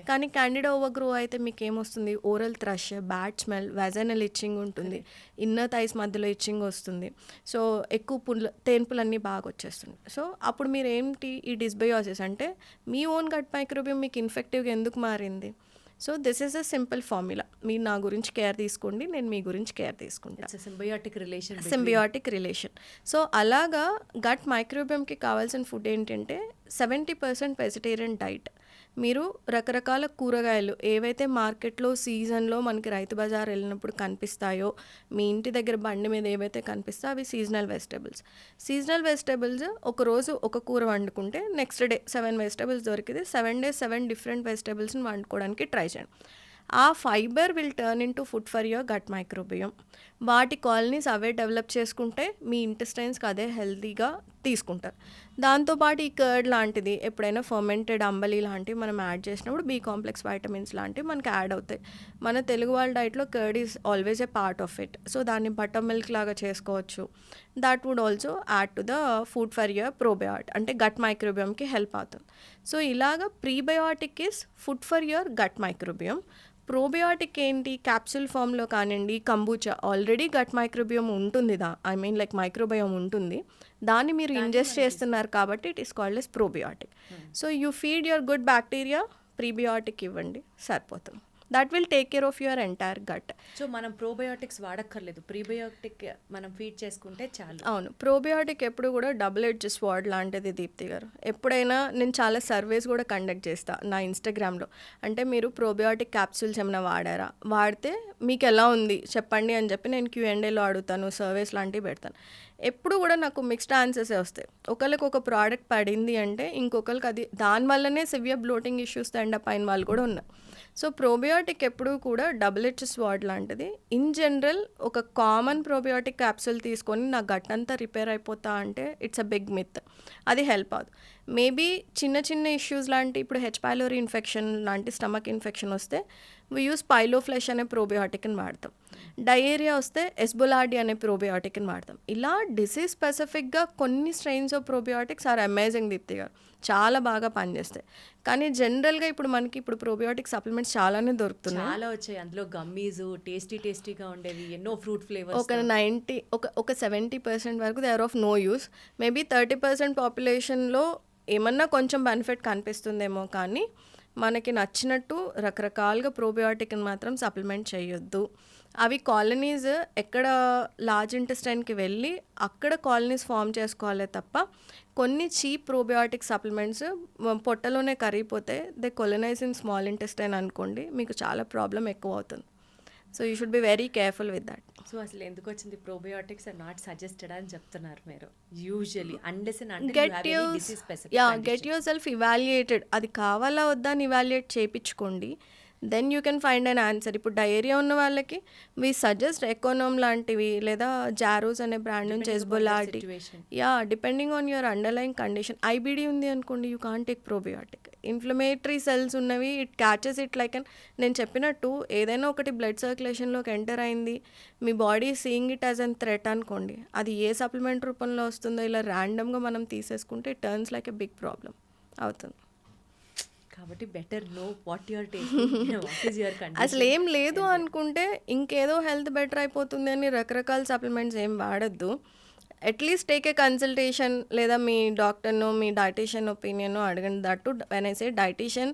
కానీ క్యాండిడా ఓవర్ గ్రో అయితే మీకు ఏమొస్తుంది? Oral thrush, bad smell, vaginal itching ఉంటుంది, ఇన్నర్ థైస్ మధ్యలో ఇచ్చింగ్ వస్తుంది. సో ఎక్కువ తేన్పులన్నీ బాగా వచ్చేస్తుంది. సో అప్పుడు మీరు ఏంటి, ఈ డిస్బయోసిస్ అంటే మీ ఓన్ గట్ మైక్రోబియం మీకు ఇన్ఫెక్టివ్గా ఎందుకు మారింది? So this is a simple formula. మీరు నా గురించి కేర్ తీసుకోండి, నేను మీ గురించి కేర్ తీసుకుంటాను. Symbiotic relation. సో అలాగా గట్ మైక్రోబియంకి కావాల్సిన ఫుడ్ ఏంటంటే 70% వెజిటేరియన్ డైట్. మీరు రకరకాల కూరగాయలు ఏవైతే మార్కెట్లో సీజన్లో మనకి రైతు బజార్ వెళ్ళినప్పుడు కనిపిస్తాయో, మీ ఇంటి దగ్గర బండి మీద ఏవైతే కనిపిస్తాయో అవి సీజనల్ వెజిటేబుల్స్ ఒకరోజు ఒక కూర వండుకుంటే నెక్స్ట్ డే 7 వెజిటేబుల్స్ దొరికితే 7 days 7 డిఫరెంట్ వెజిటేబుల్స్ని వండుకోవడానికి ట్రై చేయండి. ఆ fibre will turn in to food for your gut microbiome. వాటి కాలనీస్ అవే డెవలప్ చేసుకుంటే మీ ఇంటెస్టైన్స్కి అదే హెల్తీగా తీసుకుంటారు. దాంతోపాటు ఈ కర్డ్ లాంటిది ఎప్పుడైనా ఫర్మెంటెడ్ అంబలి లాంటివి మనం యాడ్ చేసినప్పుడు బి కాంప్లెక్స్ వైటమిన్స్ లాంటివి మనకి యాడ్ అవుతాయి. మన తెలుగు వాళ్ళ డైట్లో curd is always a part of it. So దాన్ని బటర్ మిల్క్ లాగా చేసుకోవచ్చు. That would also add to the food for your probiotic, అంటే గట్ మైక్రోబియంకి హెల్ప్ అవుతుంది. సో ఇలాగా prebiotic is food for your gut microbiome. Probiotic ఏంటి, capsule ఫామ్లో కానివ్వండి, కంబూచా ఆల్రెడీ గట్ మైక్రోబియం ఉంటుంది, లైక్ మైక్రోబయోమ్ ఉంటుంది, దాన్ని మీరు ఇంజెస్ట్ చేస్తున్నారు కాబట్టి it is called as probiotic. So you feed your good bacteria, prebiotic ఇవ్వండి, సరిపోతుంది. That will take care of your entire gut. So మనం ప్రోబయోటిక్స్ వాడక్కర్లేదు, ప్రీబయోటిక్ మనం ఫీడ్ చేసుకుంటే చాలు. అవును, ప్రోబయోటిక్ ఎప్పుడు కూడా డబుల్ ఎడ్జ్ స్వాడ్ లాంటిది దీప్తి గారు. ఎప్పుడైనా నేను చాలా సర్వేస్ కూడా కండక్ట్ చేస్తాను నా ఇన్స్టాగ్రామ్లో. అంటే మీరు ప్రోబయోటిక్ క్యాప్సూల్స్ ఏమైనా వాడారా, వాడితే మీకు ఎలా ఉంది చెప్పండి అని చెప్పి నేను Q&Aలో అడుగుతాను, సర్వేస్ లాంటివి పెడతాను. ఎప్పుడు కూడా నాకు మిక్స్డ్ ఆన్సర్సే వస్తాయి. ఒకరికి ఒక ప్రోడక్ట్ పడింది అంటే ఇంకొకరికి అది దానివల్లనే సివియర్ బ్లోటింగ్ ఇష్యూస్ ఎండప్ అయిన వాళ్ళు కూడా ఉన్నారు. సో ప్రోబయోటిక్ ఎప్పుడూ కూడా డబుల్ ఎడ్జ్ స్వాడ్ లాంటిది. ఇన్ జనరల్ ఒక కామన్ ప్రోబయోటిక్ క్యాప్సూల్ తీసుకొని నా గట్ అంతా రిపేర్ అయిపోతా అంటే ఇట్స్ అ బిగ్ మిత్. అది హెల్ప్ అవుతుంది. మేబీ చిన్న ఇష్యూస్ లాంటి, ఇప్పుడు H. pylori ఇన్ఫెక్షన్ లాంటి స్టమక్ ఇన్ఫెక్షన్ వస్తే వి యూస్ పైలోఫ్లెష్ అనే ప్రోబయోటిక్ని వాడతాం. డయేరియా వస్తే ఎస్బోలార్డి అనే ప్రోబయోటిక్ని వాడతాం. ఇలా డిసీజ్ స్పెసిఫిక్గా కొన్ని strains of probiotics are amazing Deepti గారు, చాలా బాగా పనిచేస్తాయి. కానీ జనరల్గా ఇప్పుడు ప్రోబయోటిక్ సప్లిమెంట్స్ చాలానే దొరుకుతున్నాయి, చాలా వచ్చాయి. అందులో గమ్మీస్ టేస్టీగా ఉండేవి, ఎన్నో ఫ్రూట్ ఫ్లేవర్స్. ఒక 70% వరకు they are of no use. Maybe 30% పాపులేషన్లో ఏమన్నా కొంచెం బెనిఫిట్ కనిపిస్తుందేమో, కానీ మనకి నచ్చినట్టు రకరకాలుగా ప్రోబయోటిక్ని మాత్రం సప్లిమెంట్ చేయొద్దు. అవి కాలనీస్ ఎక్కడ లార్జ్ ఇంటెస్టైన్కి వెళ్ళి అక్కడ కాలనీస్ ఫామ్ చేసుకోవాలే తప్ప కొన్ని చీప్ ప్రోబయోటిక్ సప్లిమెంట్స్ పొట్టలోనే కరిగిపోతే they colonise in small intestine అనుకోండి, మీకు చాలా ప్రాబ్లం ఎక్కువ అవుతుంది. So you should be very careful with that. So అసలు ఎందుకు వచ్చింది ప్రోబయోటిక్స్ ఆర్ నాట్ సజెస్టెడ్ అని చెప్తున్నారు మీరు usually, unless and until you have any disease specific. Get yourself evaluated. అది కావాలా వద్దా అని ఇవాల్యుయేట్ చేయించుకోండి, then you can find an answer. ఇప్పుడు డయేరియా ఉన్న వాళ్ళకి వీ సజెస్ట్ ఎకోనోమ్ లాంటివి లేదా జారోస్ అనే బ్రాండ్ నుంచి S boulardii. Depending on your underline condition. IBD ఉంది అనుకోండి, you can't take probiotic. Inflammatory cells ఉన్నవి ఇట్ క్యాచెస్ ఇట్ లైక్ నేను చెప్పినట్టు ఏదైనా ఒకటి బ్లడ్ సర్క్యులేషన్లోకి ఎంటర్ అయింది, మీ body seeing it as an threat అనుకోండి, అది ఏ సప్లిమెంట్ రూపంలో వస్తుందో ఇలా ర్యాండమ్గా మనం తీసేసుకుంటే it turns like a big problem అవుతుంది. కాబట్టి better know what your taking, what is your condition. అసలు ఏం లేదు అనుకుంటే ఇంకేదో హెల్త్ బెటర్ అయిపోతుంది అని రకరకాల సప్లిమెంట్స్ ఏం వాడద్దు. అట్లీస్ట్ టేక్ ఏ కన్సల్టేషన్, లేదా మీ డాక్టర్నో మీ డైటీషియన్ ఒపీనియనో అడగండి. That when I say dietitian,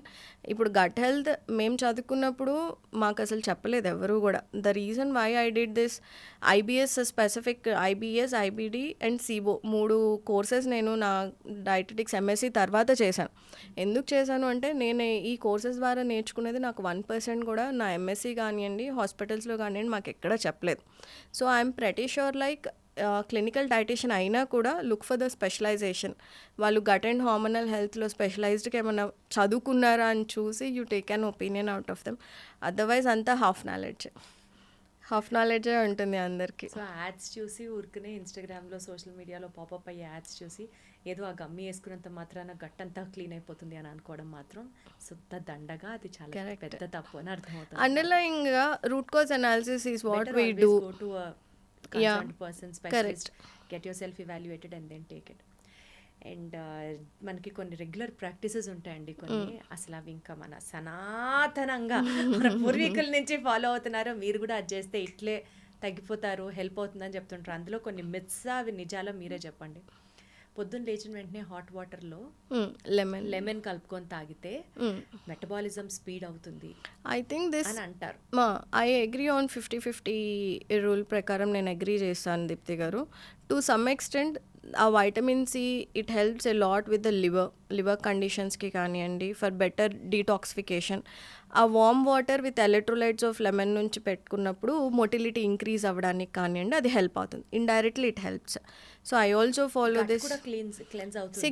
ఇప్పుడు గట్ హెల్త్ మేము చదువుకున్నప్పుడు మాకు అసలు చెప్పలేదు ఎవరు కూడా. The reason why I did this IBS specific, IBS, IBD and SIBO 3 courses నేను నా డైటెటిక్స్ MSc తర్వాత చేశాను. ఎందుకు చేశాను అంటే నేను ఈ కోర్సెస్ ద్వారా నేర్చుకునేది నాకు 1% కూడా నా MSc కానివ్వండి హాస్పిటల్స్లో కానివ్వండి మాకు ఎక్కడా చెప్పలేదు. So I'm pretty sure like clinical dietitian అయినా కూడా లుక్ ఫర్ ద స్పెషలైజేషన్. వాళ్ళు గట్ అండ్ హార్మోనల్ హెల్త్లో స్పెషలైజ్డ్గా ఏమైనా చదువుకున్నారా అని చూసి you take an opinion out of them. Otherwise అంతా హాఫ్ నాలెడ్జ్. హాఫ్ నాలెడ్జే ఉంటుంది అందరికీ. సో యాడ్స్ చూసి ఊరికనే ఇన్స్టాగ్రామ్లో సోషల్ మీడియాలో పాపప్ అయ్యే యాడ్స్ చూసి ఏదో ఆ గమ్మి వేసుకున్నంత మాత్రాన గట్టంతా క్లీన్ అయిపోతుంది అని అనుకోవడం మాత్రం శుద్ధ దండగా, అది చాలా పెద్ద తప్పు అని అర్థమవుతుంది. అండర్లయింగ్గా root cause analysis is what we do. go to a concerned person, specialist, get yourself evaluated and then take it. And మనకి కొన్ని రెగ్యులర్ ప్రాక్టీసెస్ ఉంటాయండి కొన్ని, అసలు అవి ఇంకా మన సనాతనంగా మన పూర్వీకుల నుంచి ఫాలో అవుతున్నారు. మీరు కూడా అది చేస్తే ఇట్లే తగ్గిపోతారు, హెల్ప్ అవుతుందని చెప్తుంటారు. అందులో కొన్ని మిత్స్, అవి నిజాలో మీరే చెప్పండి. పొద్దున్న లేచిన వెంటనే హాట్ వాటర్లో లెమన్ కలుపుకొని తాగితే మెటబాలిజం స్పీడ్ అవుతుంది ఐ థింక్ దిస్ అని అంటారు. ఐ అగ్రీ ఆన్ 50-50 రూల్ ప్రకారం నేను అగ్రీ చేస్తాను దీప్తి గారు. టు సమ్ ఎక్స్టెంట్ ఆ vitamin C it helps a lot with the liver కండిషన్స్కి కానివ్వండి, ఫర్ బెటర్ డీటాక్సిఫికేషన్. ఆ warm water with electrolytes of lemon నుంచి పెట్టుకున్నప్పుడు మొటిలిటీ ఇంక్రీజ్ అవ్వడానికి కానివ్వండి, అది హెల్ప్ అవుతుంది. Indirectly it helps. So I also follow this.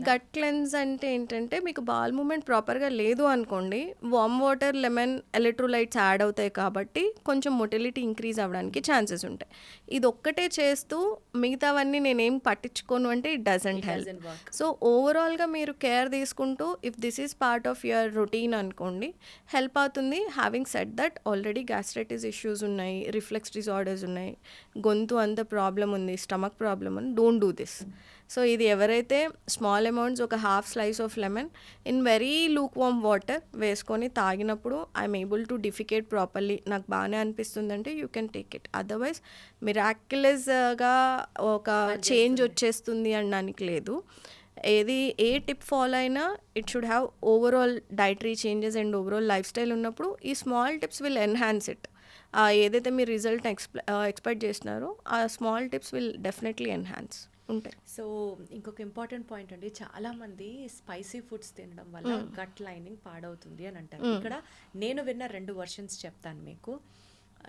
Gut cleanse అంటే ఏంటంటే, మీకు బాల్ మూమెంట్ ప్రాపర్గా లేదు అనుకోండి, warm water lemon electrolytes add అవుతాయి కాబట్టి కొంచెం మొటిలిటీ ఇంక్రీజ్ అవ్వడానికి ఛాన్సెస్ ఉంటాయి. ఇది ఒక్కటే చేస్తూ మిగతావన్నీ నేనేం పట్టించుకోను అంటే ఇట్ డజంట్ హెల్ప్. సో ఓవరాల్గా మీరు కేర్ తీసుకుంటూ if this is part of your routine అనుకోండి, హెల్ప్ అవుతుంది. Having said that, already gastritis issues ఉన్నాయి, రిఫ్లెక్స్ డిజార్డర్స్ ఉన్నాయి, గొంతు అంత ప్రాబ్లం ఉంది, స్టమక్ ప్రాబ్లం ఉంది, డోంట్ డూ దిస్. సో ఇది ఎవరైతే స్మాల్ అమౌంట్స్, ఒక half slice of lemon in very lukewarm water వేసుకొని తాగినప్పుడు I'm able to defecate properly, నాకు బాగానే అనిపిస్తుందంటే you can take it. Otherwise మిరాక్యులస్గా ఒక చేంజ్ వచ్చేస్తుంది అనడానికి లేదు. ఏ టిప్ ఫాలో అయినా it should have overall dietary changes and overall life style ఉన్నప్పుడు ఈ small tips will enhance it. ఏదైతే మీరు రిజల్ట్ ఎక్స్పెక్ట్ చేస్తున్నారో ఆ small tips will definitely enhance ఉంటాయి. సో ఇంకొక ఇంపార్టెంట్ పాయింట్ అండి, చాలా మంది స్పైసీ ఫుడ్స్ తినడం వల్ల గట్ లైనింగ్ పాడవుతుంది అని అంటారు. ఇక్కడ నేను విన్న 2 వర్షన్స్ చెప్తాను మీకు.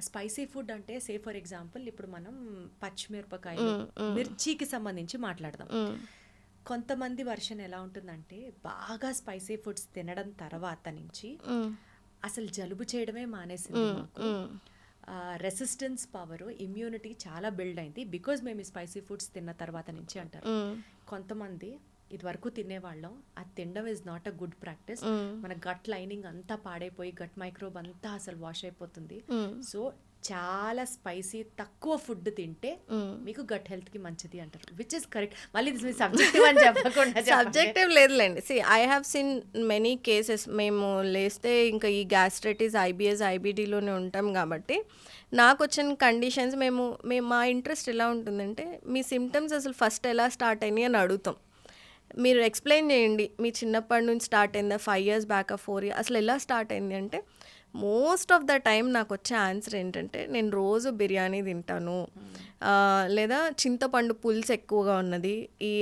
స్పైసీ ఫుడ్ అంటే సే ఫర్ ఎగ్జాంపుల్ ఇప్పుడు మనం పచ్చిమిరపకాయలు, మిర్చికి సంబంధించి మాట్లాడదాం. కొంతమంది వర్షన్ ఎలా ఉంటుందంటే, బాగా స్పైసీ ఫుడ్స్ తినడం తర్వాత నుంచి అసలు జలుబు చేయడమే మానేసింది మాకు, రెసిస్టెన్స్ పవర్, ఇమ్యూనిటీ చాలా బిల్డ్ అయింది బికాజ్ మేము ఈ స్పైసీ ఫుడ్స్ తిన్న తర్వాత నుంచి అంటారు. కొంతమంది ఇది వరకు తినేవాళ్ళం, అది తినడం is not a good practice, మన గట్ లైనింగ్ అంతా పాడైపోయి గట్ మైక్రోబ్ అంతా అసలు వాష్ అయిపోతుంది. సో చాలా స్పైసీ తక్కువ ఫుడ్ తింటే మీకు గట్ హెల్త్ కి మంచిది అంటారు, విచ్ ఇస్ కరెక్ట్. మళ్ళీ సబ్జెక్టివ్ అని చెప్పకుండా సబ్జెక్టివ్ లేదులేండి. I have seen many cases. మేము లేస్తే ఇంకా ఈ గ్యాస్ట్రైటిస్, ఐబిఎస్, ఐబిడిలోనే ఉంటాం కాబట్టి నాకు వచ్చిన కండిషన్స్ మేము మా ఇంట్రెస్ట్ ఎలా ఉంటుందంటే, మీ సిమ్టమ్స్ అసలు ఫస్ట్ ఎలా స్టార్ట్ అయినాయి అని అడుగుతాం. మీరు ఎక్స్ప్లెయిన్ చేయండి, మీ చిన్నప్పటి నుంచి స్టార్ట్ అయిందా, 5 years బ్యాక్, 4 years, అసలు ఎలా స్టార్ట్ అయింది అంటే, మోస్ట్ ఆఫ్ ద టైం నాకు వచ్చే ఆన్సర్ ఏంటంటే, నేను రోజు బిర్యానీ తింటాను, లేదా చింతపండు పులుసు ఎక్కువగా ఉన్నది, ఈ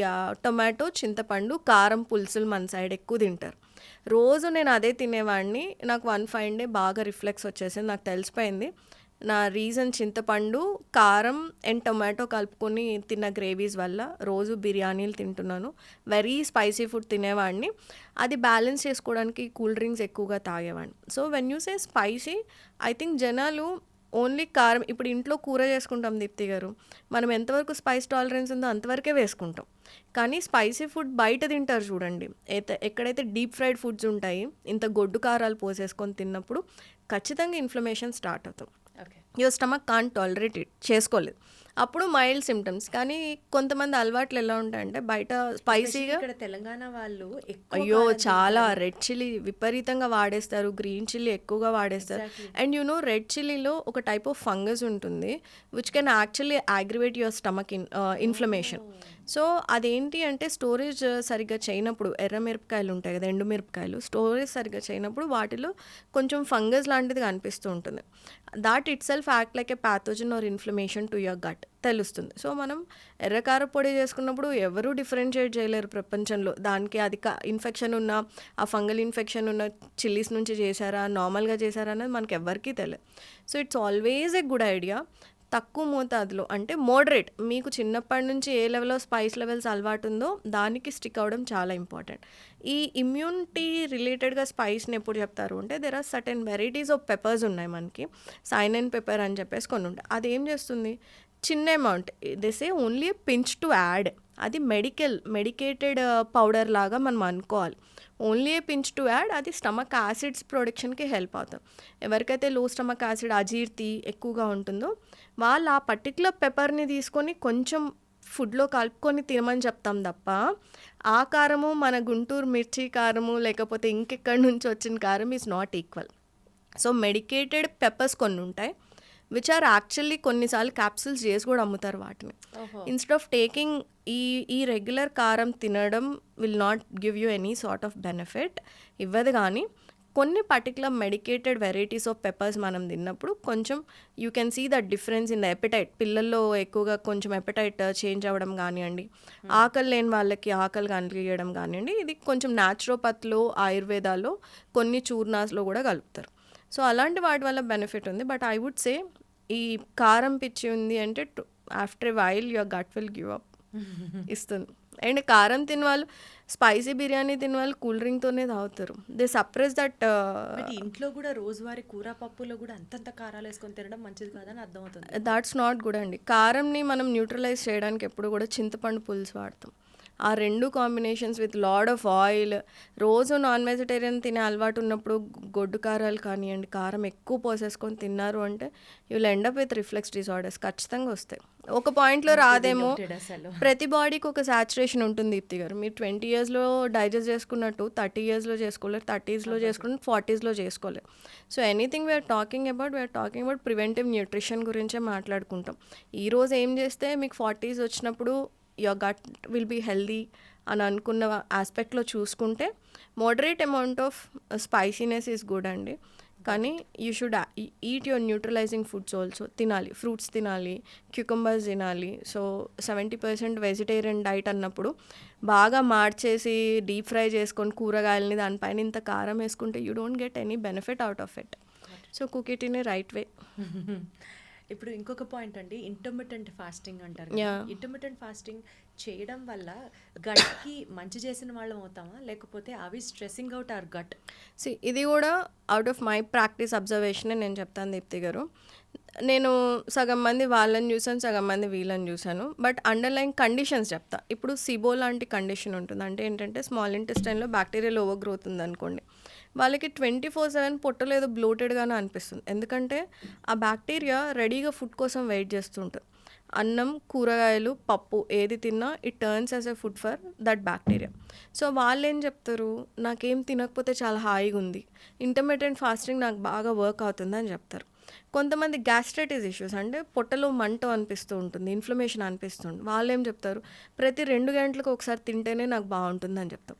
టొమాటో, చింతపండు, కారం పులుసులు మన సైడ్ ఎక్కువ తింటారు. రోజు నేను అదే తినేవాడిని. నాకు 1 fine day బాగా రిఫ్లెక్స్ వచ్చేసింది. నాకు తెలిసిపోయింది నా రీజన్ చింతపండు, కారం అండ్ టొమాటో కలుపుకొని తిన్న గ్రేవీస్ వల్ల. రోజు బిర్యానీలు తింటున్నాను, వెరీ స్పైసీ ఫుడ్ తినేవాడిని. అది బ్యాలెన్స్ చేసుకోవడానికి కూల్ డ్రింక్స్ ఎక్కువగా తాగేవాడిని. So when you say spicy, I think జనాలు ఓన్లీ కారం, ఇప్పుడు ఇంట్లో కూర చేసుకుంటాం దీప్తి గారు, మనం ఎంతవరకు స్పైస్ టాలరెన్స్ ఉందో అంతవరకే వేసుకుంటాం. కానీ స్పైసీ ఫుడ్ బయట తింటారు చూడండి, ఎక్కడైతే డీప్ ఫ్రైడ్ ఫుడ్స్ ఉంటాయి, ఇంత గొడ్డు కారాలు పోసేసుకొని తిన్నప్పుడు ఖచ్చితంగా ఇన్ఫ్లమేషన్ స్టార్ట్ అవుతాం. Your stomach can't tolerate it, చేసుకోలేదు. అప్పుడు మైల్డ్ సిమ్టమ్స్. కానీ కొంతమంది అలవాట్లు ఎలా ఉంటాయంటే, బయట స్పైసీగా, తెలంగాణ వాళ్ళు అయ్యో చాలా రెడ్ చిల్లీ విపరీతంగా వాడేస్తారు, గ్రీన్ చిల్లీ ఎక్కువగా వాడేస్తారు. అండ్ యు నో, రెడ్ చిల్లీలో ఒక టైప్ ఆఫ్ ఫంగస్ ఉంటుంది which can actually aggravate your stomach inflammation. So అదేంటి అంటే, స్టోరేజ్ సరిగ్గా చేయనప్పుడు, ఎర్ర మిరపకాయలు ఉంటాయి కదా, ఎండు మిరపకాయలు, స్టోరేజ్ సరిగ్గా చేయనప్పుడు వాటిలో కొంచెం ఫంగస్ లాంటిది కనిపిస్తూ ఉంటుంది. That itself act like a pathogen or inflammation to your gut తెలుస్తుంది. సో మనం ఎర్రకార పొడి చేసుకున్నప్పుడు ఎవరూ డిఫరెన్షియేట్ చేయలేరు ప్రపంచంలో, దానికి అది ఇన్ఫెక్షన్ ఉన్న, ఆ ఫంగల్ ఇన్ఫెక్షన్ ఉన్న చిల్లీస్ నుంచి చేశారా, నార్మల్గా చేశారా అనేది మనకి ఎవ్వరికీ తెలియదు. So it's always a good idea తక్కువ మోతాదులో అంటే మోడరేట్, మీకు చిన్నప్పటి నుంచి ఏ లెవెల్లో స్పైస్ లెవెల్స్ అలవాటు ఉందో దానికి స్టిక్ అవ్వడం చాలా ఇంపార్టెంట్. ఈ ఇమ్యూనిటీ రిలేటెడ్గా స్పైస్ని ఎప్పుడు చెప్తారు అంటే there are certain varieties of peppers ఉన్నాయి మనకి. సైనన్ పెప్పర్ అని చెప్పేసి కొన్ని ఉంటాయి. అది ఏం చేస్తుంది, చిన్న amount, this A only pinch to add, అది మెడికేటెడ్ పౌడర్ లాగా మనం అనుకోవాలి. Only A pinch to add, అది స్టమక్ యాసిడ్స్ ప్రొడక్షన్కి హెల్ప్ అవుతుంది. ఎవరికైతే లో స్టమక్ యాసిడ్ అజీర్తి ఎక్కువగా ఉంటుందో వాళ్ళు ఆ పర్టికులర్ పెప్పర్ని తీసుకొని కొంచెం ఫుడ్లో కలుపుకొని తినమని చెప్తాం తప్ప ఆ కారము మన గుంటూరు మిర్చి కారము లేకపోతే ఇంకెక్కడి నుంచి వచ్చిన కారం is not equal. So medicated peppers కొన్ని ఉంటాయి విచ్ ఆర్ యాక్చువల్లీ కొన్నిసార్లు క్యాప్సూల్స్ చేసి కూడా అమ్ముతారు వాటిని. ఇన్స్టెడ్ ఆఫ్ టేకింగ్ ఈ రెగ్యులర్ కారం తినడం will not give you any sort of benefit ఇవ్వదు. కానీ కొన్ని particular medicated varieties of peppers మనం తిన్నప్పుడు కొంచెం you can see that difference in the appetite. పిల్లల్లో ఎక్కువగా కొంచెం ఎపిటైట్ చేంజ్ అవ్వడం కానివ్వండి, ఆకలి లేని వాళ్ళకి ఆకలి కలిగడం కానివ్వండి, ఇది కొంచెం న్యాచురోపతిలో ఆయుర్వేదాలో కొన్ని చూర్నాస్లో కూడా కలుపుతారు. సో అలాంటి వాటి వల్ల బెనిఫిట్ ఉంది. బట్ ఐ వుడ్ సే ఈ కారం పిచ్చి ఉంది అంటే after a while your gut will give up ఇస్తుంది. అండ్ కారం తినవాళ్ళు, స్పైసీ బిర్యానీ తినవాళ్ళు కూల్ డ్రింక్తోనే తాగుతారు. They suppress that. ఇంట్లో కూడా రోజువారీ కూర పప్పులో కూడా అంతంత కారాలు వేసుకొని తినడం మంచిది కాదని అర్థమవుతుంది. దాట్స్ నాట్ గుడ్ అండి. కారంని మనం న్యూట్రలైజ్ చేయడానికి ఎప్పుడు కూడా చింతపండు పులుసు వాడతాం. ఆ రెండు combinations with lot of oil, రోజు నాన్ వెజిటేరియన్ తినే అలవాటు ఉన్నప్పుడు గొడ్డు కారాలు కానివ్వండి, కారం ఎక్కువ పోసేసుకొని తిన్నారు అంటే you will end up with reflex disorders ఖచ్చితంగా వస్తాయి. ఒక పాయింట్లో రాదేమో, ప్రతి బాడీకి ఒక సాచురేషన్ ఉంటుంది దీప్తి గారు. మీరు 20 yearsలో డైజెస్ట్ చేసుకున్నట్టు 30 yearsలో చేసుకోలేరు, 30sలో చేసుకున్నట్టు 40sలో చేసుకోలేరు. So anything we're talking about preventive nutrition గురించే మాట్లాడుకుంటాం. ఈరోజు ఏం చేస్తే మీకు 40s వచ్చినప్పుడు your gut will be healthy అని అనుకున్న ఆస్పెక్ట్లో చూసుకుంటే moderate amount of spiciness is good అండి. కానీ you should eat your neutralising foods also. తినాలి, ఫ్రూట్స్ తినాలి, క్యూకంబర్స్ తినాలి. సో 70% వెజిటేరియన్ డైట్ అన్నప్పుడు బాగా మార్చేసి డీప్ ఫ్రై చేసుకొని కూరగాయలని దానిపైన ఇంత కారం వేసుకుంటే you don't get any benefit out of it. So cook it in a right way. ఇప్పుడు ఇంకొక పాయింట్ అండి, ఇంటర్మిటెంట్ ఫాస్టింగ్ అంటారు. ఇంటర్మిటెంట్ ఫాస్టింగ్ చేయడం వల్ల గట్కి మంచి చేసిన వాళ్ళం అవుతామా, లేకపోతే అవి స్ట్రెస్సింగ్ అవుట్ అవర్ గట్? ఇది కూడా out of my practice observation నేను చెప్తాను దీప్తి గారు. నేను సగం మంది వాళ్ళని చూసాను, సగం మంది వీళ్ళని చూశాను. బట్ అండర్లైన్ కండిషన్స్ చెప్తా. ఇప్పుడు సిబో లాంటి కండిషన్ ఉంటుంది. అంటే ఏంటంటే స్మాల్ ఇంటెస్టైన్లో బ్యాక్టీరియల్ ఓవర్ గ్రోత్ ఉందనుకోండి, వాళ్ళకి 24/7 పొట్టలో ఏదో బ్లోటెడ్గానే అనిపిస్తుంది. ఎందుకంటే ఆ బ్యాక్టీరియా రెడీగా ఫుడ్ కోసం వెయిట్ చేస్తుంటుంది. అన్నం, కూరగాయలు, పప్పు ఏది తిన్నా it turns as a food for that bacteria. So వాళ్ళు ఏం చెప్తారు, నాకేం తినకపోతే చాలా హాయిగా ఉంది, ఇంటర్మిటెంట్ ఫాస్టింగ్ నాకు బాగా వర్క్ అవుతుంది అని చెప్తారు. కొంతమంది గ్యాస్ట్రైటిస్ ఇష్యూస్, అంటే పొట్టలో మంట అనిపిస్తూ ఉంటుంది, ఇన్ఫ్లమేషన్ అనిపిస్తుంది, వాళ్ళు ఏం చెప్తారు, ప్రతి 2 గంటలకు ఒకసారి తింటేనే నాకు బాగుంటుంది అని చెప్తాం.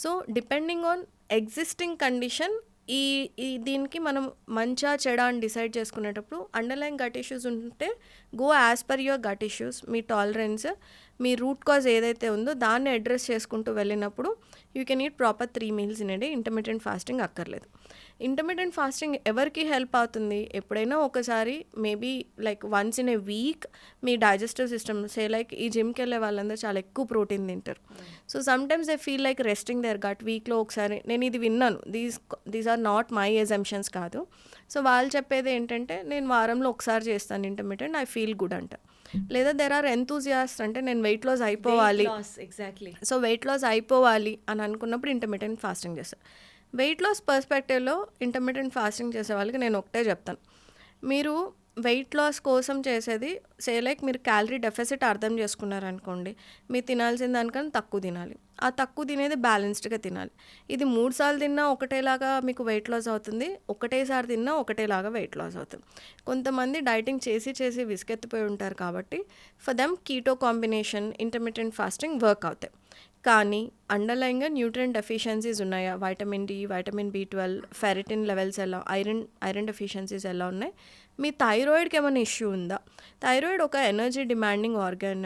So depending on existing condition ఈ దీనికి మనం మంచా చెడా అని డిసైడ్ చేసుకునేటప్పుడు అండర్లైన్ గట్ ఇష్యూస్ ఉంటే go as per your gut issues. మీ టాలరెన్స్, మీ రూట్ కాజ్ ఏదైతే ఉందో దాన్ని అడ్రస్ చేసుకుంటూ వెళ్ళినప్పుడు you can eat proper 3 meals in a day. Intermittent fasting అక్కర్లేదు. ఇంటర్మిటెంట్ ఫాస్టింగ్ ఎవరికి హెల్ప్ అవుతుంది, ఎప్పుడైనా ఒకసారి maybe like once in a week మీ డైజెస్టివ్ సిస్టమ్ సే లైక్ ఈ జిమ్కి వెళ్ళే వాళ్ళందరూ చాలా ఎక్కువ ప్రోటీన్ తింటారు. So sometimes they feel like resting their gut. వీక్లో ఒకసారి, నేను ఇది విన్నాను, these are not my assumptions కాదు. సో వాళ్ళు చెప్పేది ఏంటంటే నేను వారంలో ఒకసారి చేస్తాను ఇంటర్మిటెంట్, ఐ ఫీల్ గుడ్ అంట. లేదా దెర్ ఆర్ ఎంతూజియాస్ట్, అంటే నేను వెయిట్ లాస్ అయిపోవాలి, ఎగ్జాక్ట్లీ, సో వెయిట్ లాస్ అయిపోవాలి అని అనుకున్నప్పుడు ఇంటర్మిటెంట్ ఫాస్టింగ్ చేస్తాను. వెయిట్ లాస్ పర్స్పెక్టివ్లో ఇంటర్మిటెంట్ ఫాస్టింగ్ చేసే వాళ్ళకి నేను ఒకటే చెప్తాను, మీరు వెయిట్ లాస్ కోసం చేసేది సే లైక్ మీరు క్యాలరీ డెఫిసిట్ అర్థం చేసుకున్నారనుకోండి, మీరు తినాల్సిన దానికన్నా తక్కువ తినాలి. ఆ తక్కువ తినేది బ్యాలెన్స్డ్గా తినాలి. ఇది 3 సార్లు తిన్నా ఒకటేలాగా మీకు వెయిట్ లాస్ అవుతుంది, ఒకటేసారి తిన్నా ఒకటేలాగా వెయిట్ లాస్ అవుతుంది. కొంతమంది డైటింగ్ చేసి విసుకెత్తిపోయి ఉంటారు కాబట్టి for them keto combination, intermittent fasting work అవుతాయి. కానీ అండర్లైన్గా న్యూట్రియంట్ డెఫిషియన్సీస్ ఉన్నాయా, vitamin D, vitamin B12, ferritin levels ఎలా, ఐరన్ డెఫిషియన్సీస్ ఎలా ఉన్నాయి, మీ థైరాయిడ్కి ఏమైనా ఇష్యూ ఉందా? థైరాయిడ్ ఒక ఎనర్జీ డిమాండింగ్ ఆర్గాన్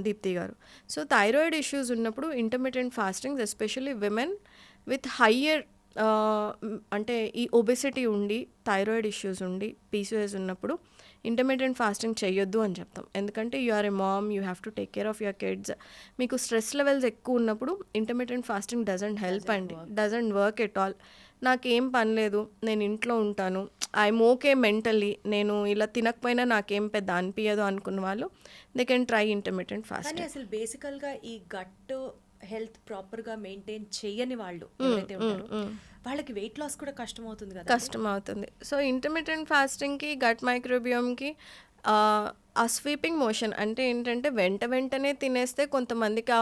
దీప్తి గారు. సో థైరాయిడ్ ఇష్యూస్ ఉన్నప్పుడు intermittent fastings, especially women with higher అంటే ఈ ఒబెసిటీ ఉండి, థైరాయిడ్ ఇష్యూస్ ఉండి, PCOS ఉన్నప్పుడు ఇంటర్మీడియట్ ఫాస్టింగ్ చేయొద్దు అని చెప్తాం. ఎందుకంటే you are a mom, you have to take care of your kids. మీకు స్ట్రెస్ లెవెల్స్ ఎక్కువ ఉన్నప్పుడు ఇంటర్మీడియట్ ఫాస్టింగ్ డజంట్ హెల్ప్ అండి, డజంట్ వర్క్ ఎట్ ఆల్. నాకేం పని లేదు, నేను ఇంట్లో ఉంటాను, ఐఎమ్ ఓకే మెంటలీ, నేను ఇలా తినకపోయినా నాకేం పెద్ద అనిపించదు అనుకున్న వాళ్ళు దే కెన్ ట్రై ఇంటర్మీడియట్ కానీ ఫాస్టింగ్. అసలు బేసికల్గా ఈ గట్ హెల్త్ ప్రాపర్గా మెయింటైన్ చేయని వాళ్ళు ఎవరైతే ఉంటారో వాళ్ళకి వెయిట్ లాస్ కూడా కష్టం అవుతుంది కదా. కష్టం అవుతుంది. సో ఇంటర్మీడియట్ ఫాస్టింగ్కి గట్ మైక్రోబియోమ్కి ఆ స్వీపింగ్ మోషన్ అంటే ఏంటంటే వెంటనే తినేస్తే కొంతమందికి ఆ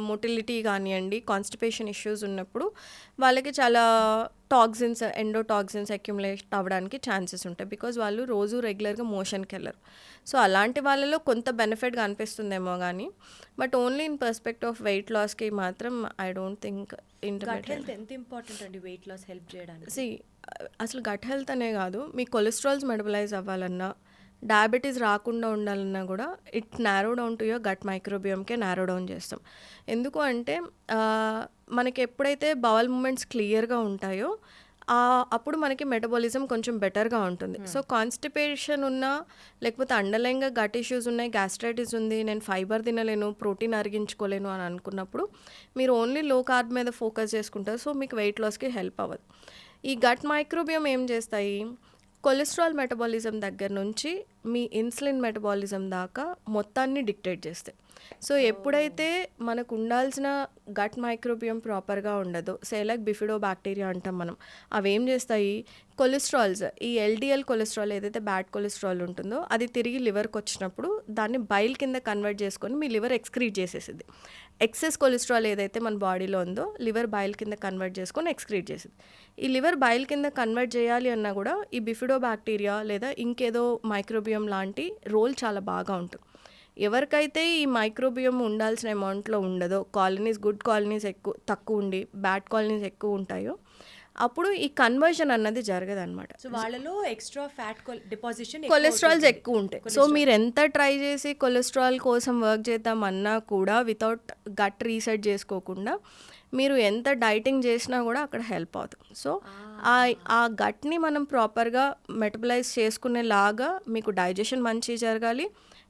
మొటిలిటీ కానివ్వండి, కాన్స్టిపేషన్ ఇష్యూస్ ఉన్నప్పుడు వాళ్ళకి చాలా టాక్సిన్స్, ఎండోటాక్సిన్స్ అక్యుములేట్ అవ్వడానికి ఛాన్సెస్ ఉంటాయి. బికాజ్ వాళ్ళు రోజు రెగ్యులర్గా మోషన్కి వెళ్ళరు. సో అలాంటి వాళ్ళలో కొంత బెనిఫిట్గా అనిపిస్తుందేమో కానీ but only in perspective of weight లాస్కి మాత్రం I don't think gut intermediate. Health ఎంత ఇంపార్టెంట్ అండి వెయిట్ లాస్ హెల్ప్ చేయడానికి? సి అసలు గట్ హెల్త్ అనే కాదు, మీ కొలెస్ట్రాల్స్ మెటబలైజ్ అవ్వాలన్నా, డయాబెటీస్ రాకుండా ఉండాలన్నా కూడా it narrow down to your gut మైక్రోబియోమ్కే నారో డౌన్ చేస్తాం. ఎందుకు అంటే మనకి ఎప్పుడైతే బవల్ మూమెంట్స్ క్లియర్గా ఉంటాయో అప్పుడు మనకి మెటబాలిజం కొంచెం బెటర్గా ఉంటుంది. సో కాన్స్టిపేషన్ ఉన్నా, లేకపోతే అండర్లైన్గా గట్ ఇష్యూస్ ఉన్నాయి, గ్యాస్ట్రైటిస్ ఉంది, నేను ఫైబర్ తినలేను, ప్రోటీన్ అరిగించుకోలేను అని అనుకున్నప్పుడు మీరు ఓన్లీ లో కార్బ్ మీద ఫోకస్ చేసుకుంటారు. సో మీకు వెయిట్ లాస్కి హెల్ప్ అవ్వదు. ఈ గట్ మైక్రోబియోమ్ ఏం చేస్తాయి, కొలెస్ట్రాల్ మెటబాలిజం దగ్గర నుంచి మీ ఇన్సులిన్ మెటబాలిజం దాకా మొత్తాన్ని డిక్టేట్ చేస్తాయి. సో ఎప్పుడైతే మనకు ఉండాల్సిన గట్ మైక్రోబియం ప్రాపర్గా ఉండదో, లైక్ బిఫిడో బ్యాక్టీరియా అంటాం మనం, అవి ఏం చేస్తాయి, కొలెస్ట్రాల్స్, ఈ ఎల్డిఎల్ కొలెస్ట్రాల్ ఏదైతే బ్యాడ్ కొలెస్ట్రాల్ ఉంటుందో అది తిరిగి లివర్కి వచ్చినప్పుడు దాన్ని బైల్ కింద కన్వర్ట్ చేసుకొని మీ లివర్ ఎక్స్క్రీట్ చేసేసింది. ఎక్సెస్ కొలెస్ట్రాల్ ఏదైతే మన బాడీలో ఉందో లివర్ బైల్ కింద కన్వర్ట్ చేసుకొని ఎక్స్క్రీట్ చేసింది. ఈ లివర్ బైల్ కింద కన్వర్ట్ చేయాలి అన్నా కూడా ఈ బిఫిడో బ్యాక్టీరియా లేదా ఇంకేదో మైక్రోబియం లాంటి రోల్ చాలా బాగా ఉంటుంది. ఎవరికైతే ఈ మైక్రోబియం ఉండాల్సిన అమౌంట్లో ఉండదో, కాలనీస్, గుడ్ కాలనీస్ తక్కువ ఉండి బ్యాడ్ కాలనీస్ ఎక్కువ ఉంటాయో అప్పుడు ఈ కన్వర్షన్ అన్నది జరగదు అనమాట. సో వాళ్ళలో ఎక్స్ట్రా ఫ్యాట్ డిపాజిషన్, కొలెస్ట్రాల్స్ ఎక్కువ ఉంటాయి. సో మీరు ఎంత ట్రై చేసి కొలెస్ట్రాల్ కోసం వర్క్ చేద్దామన్నా కూడా వితౌట్ గట్ రీసెట్ చేసుకోకుండా మీరు ఎంత డైటింగ్ చేసినా కూడా అక్కడ హెల్ప్ అవుతుంది. సో ఆ గట్ని మనం ప్రాపర్గా మెటబలైజ్ చేసుకునేలాగా మీకు డైజెషన్ మంచి జరగాలి,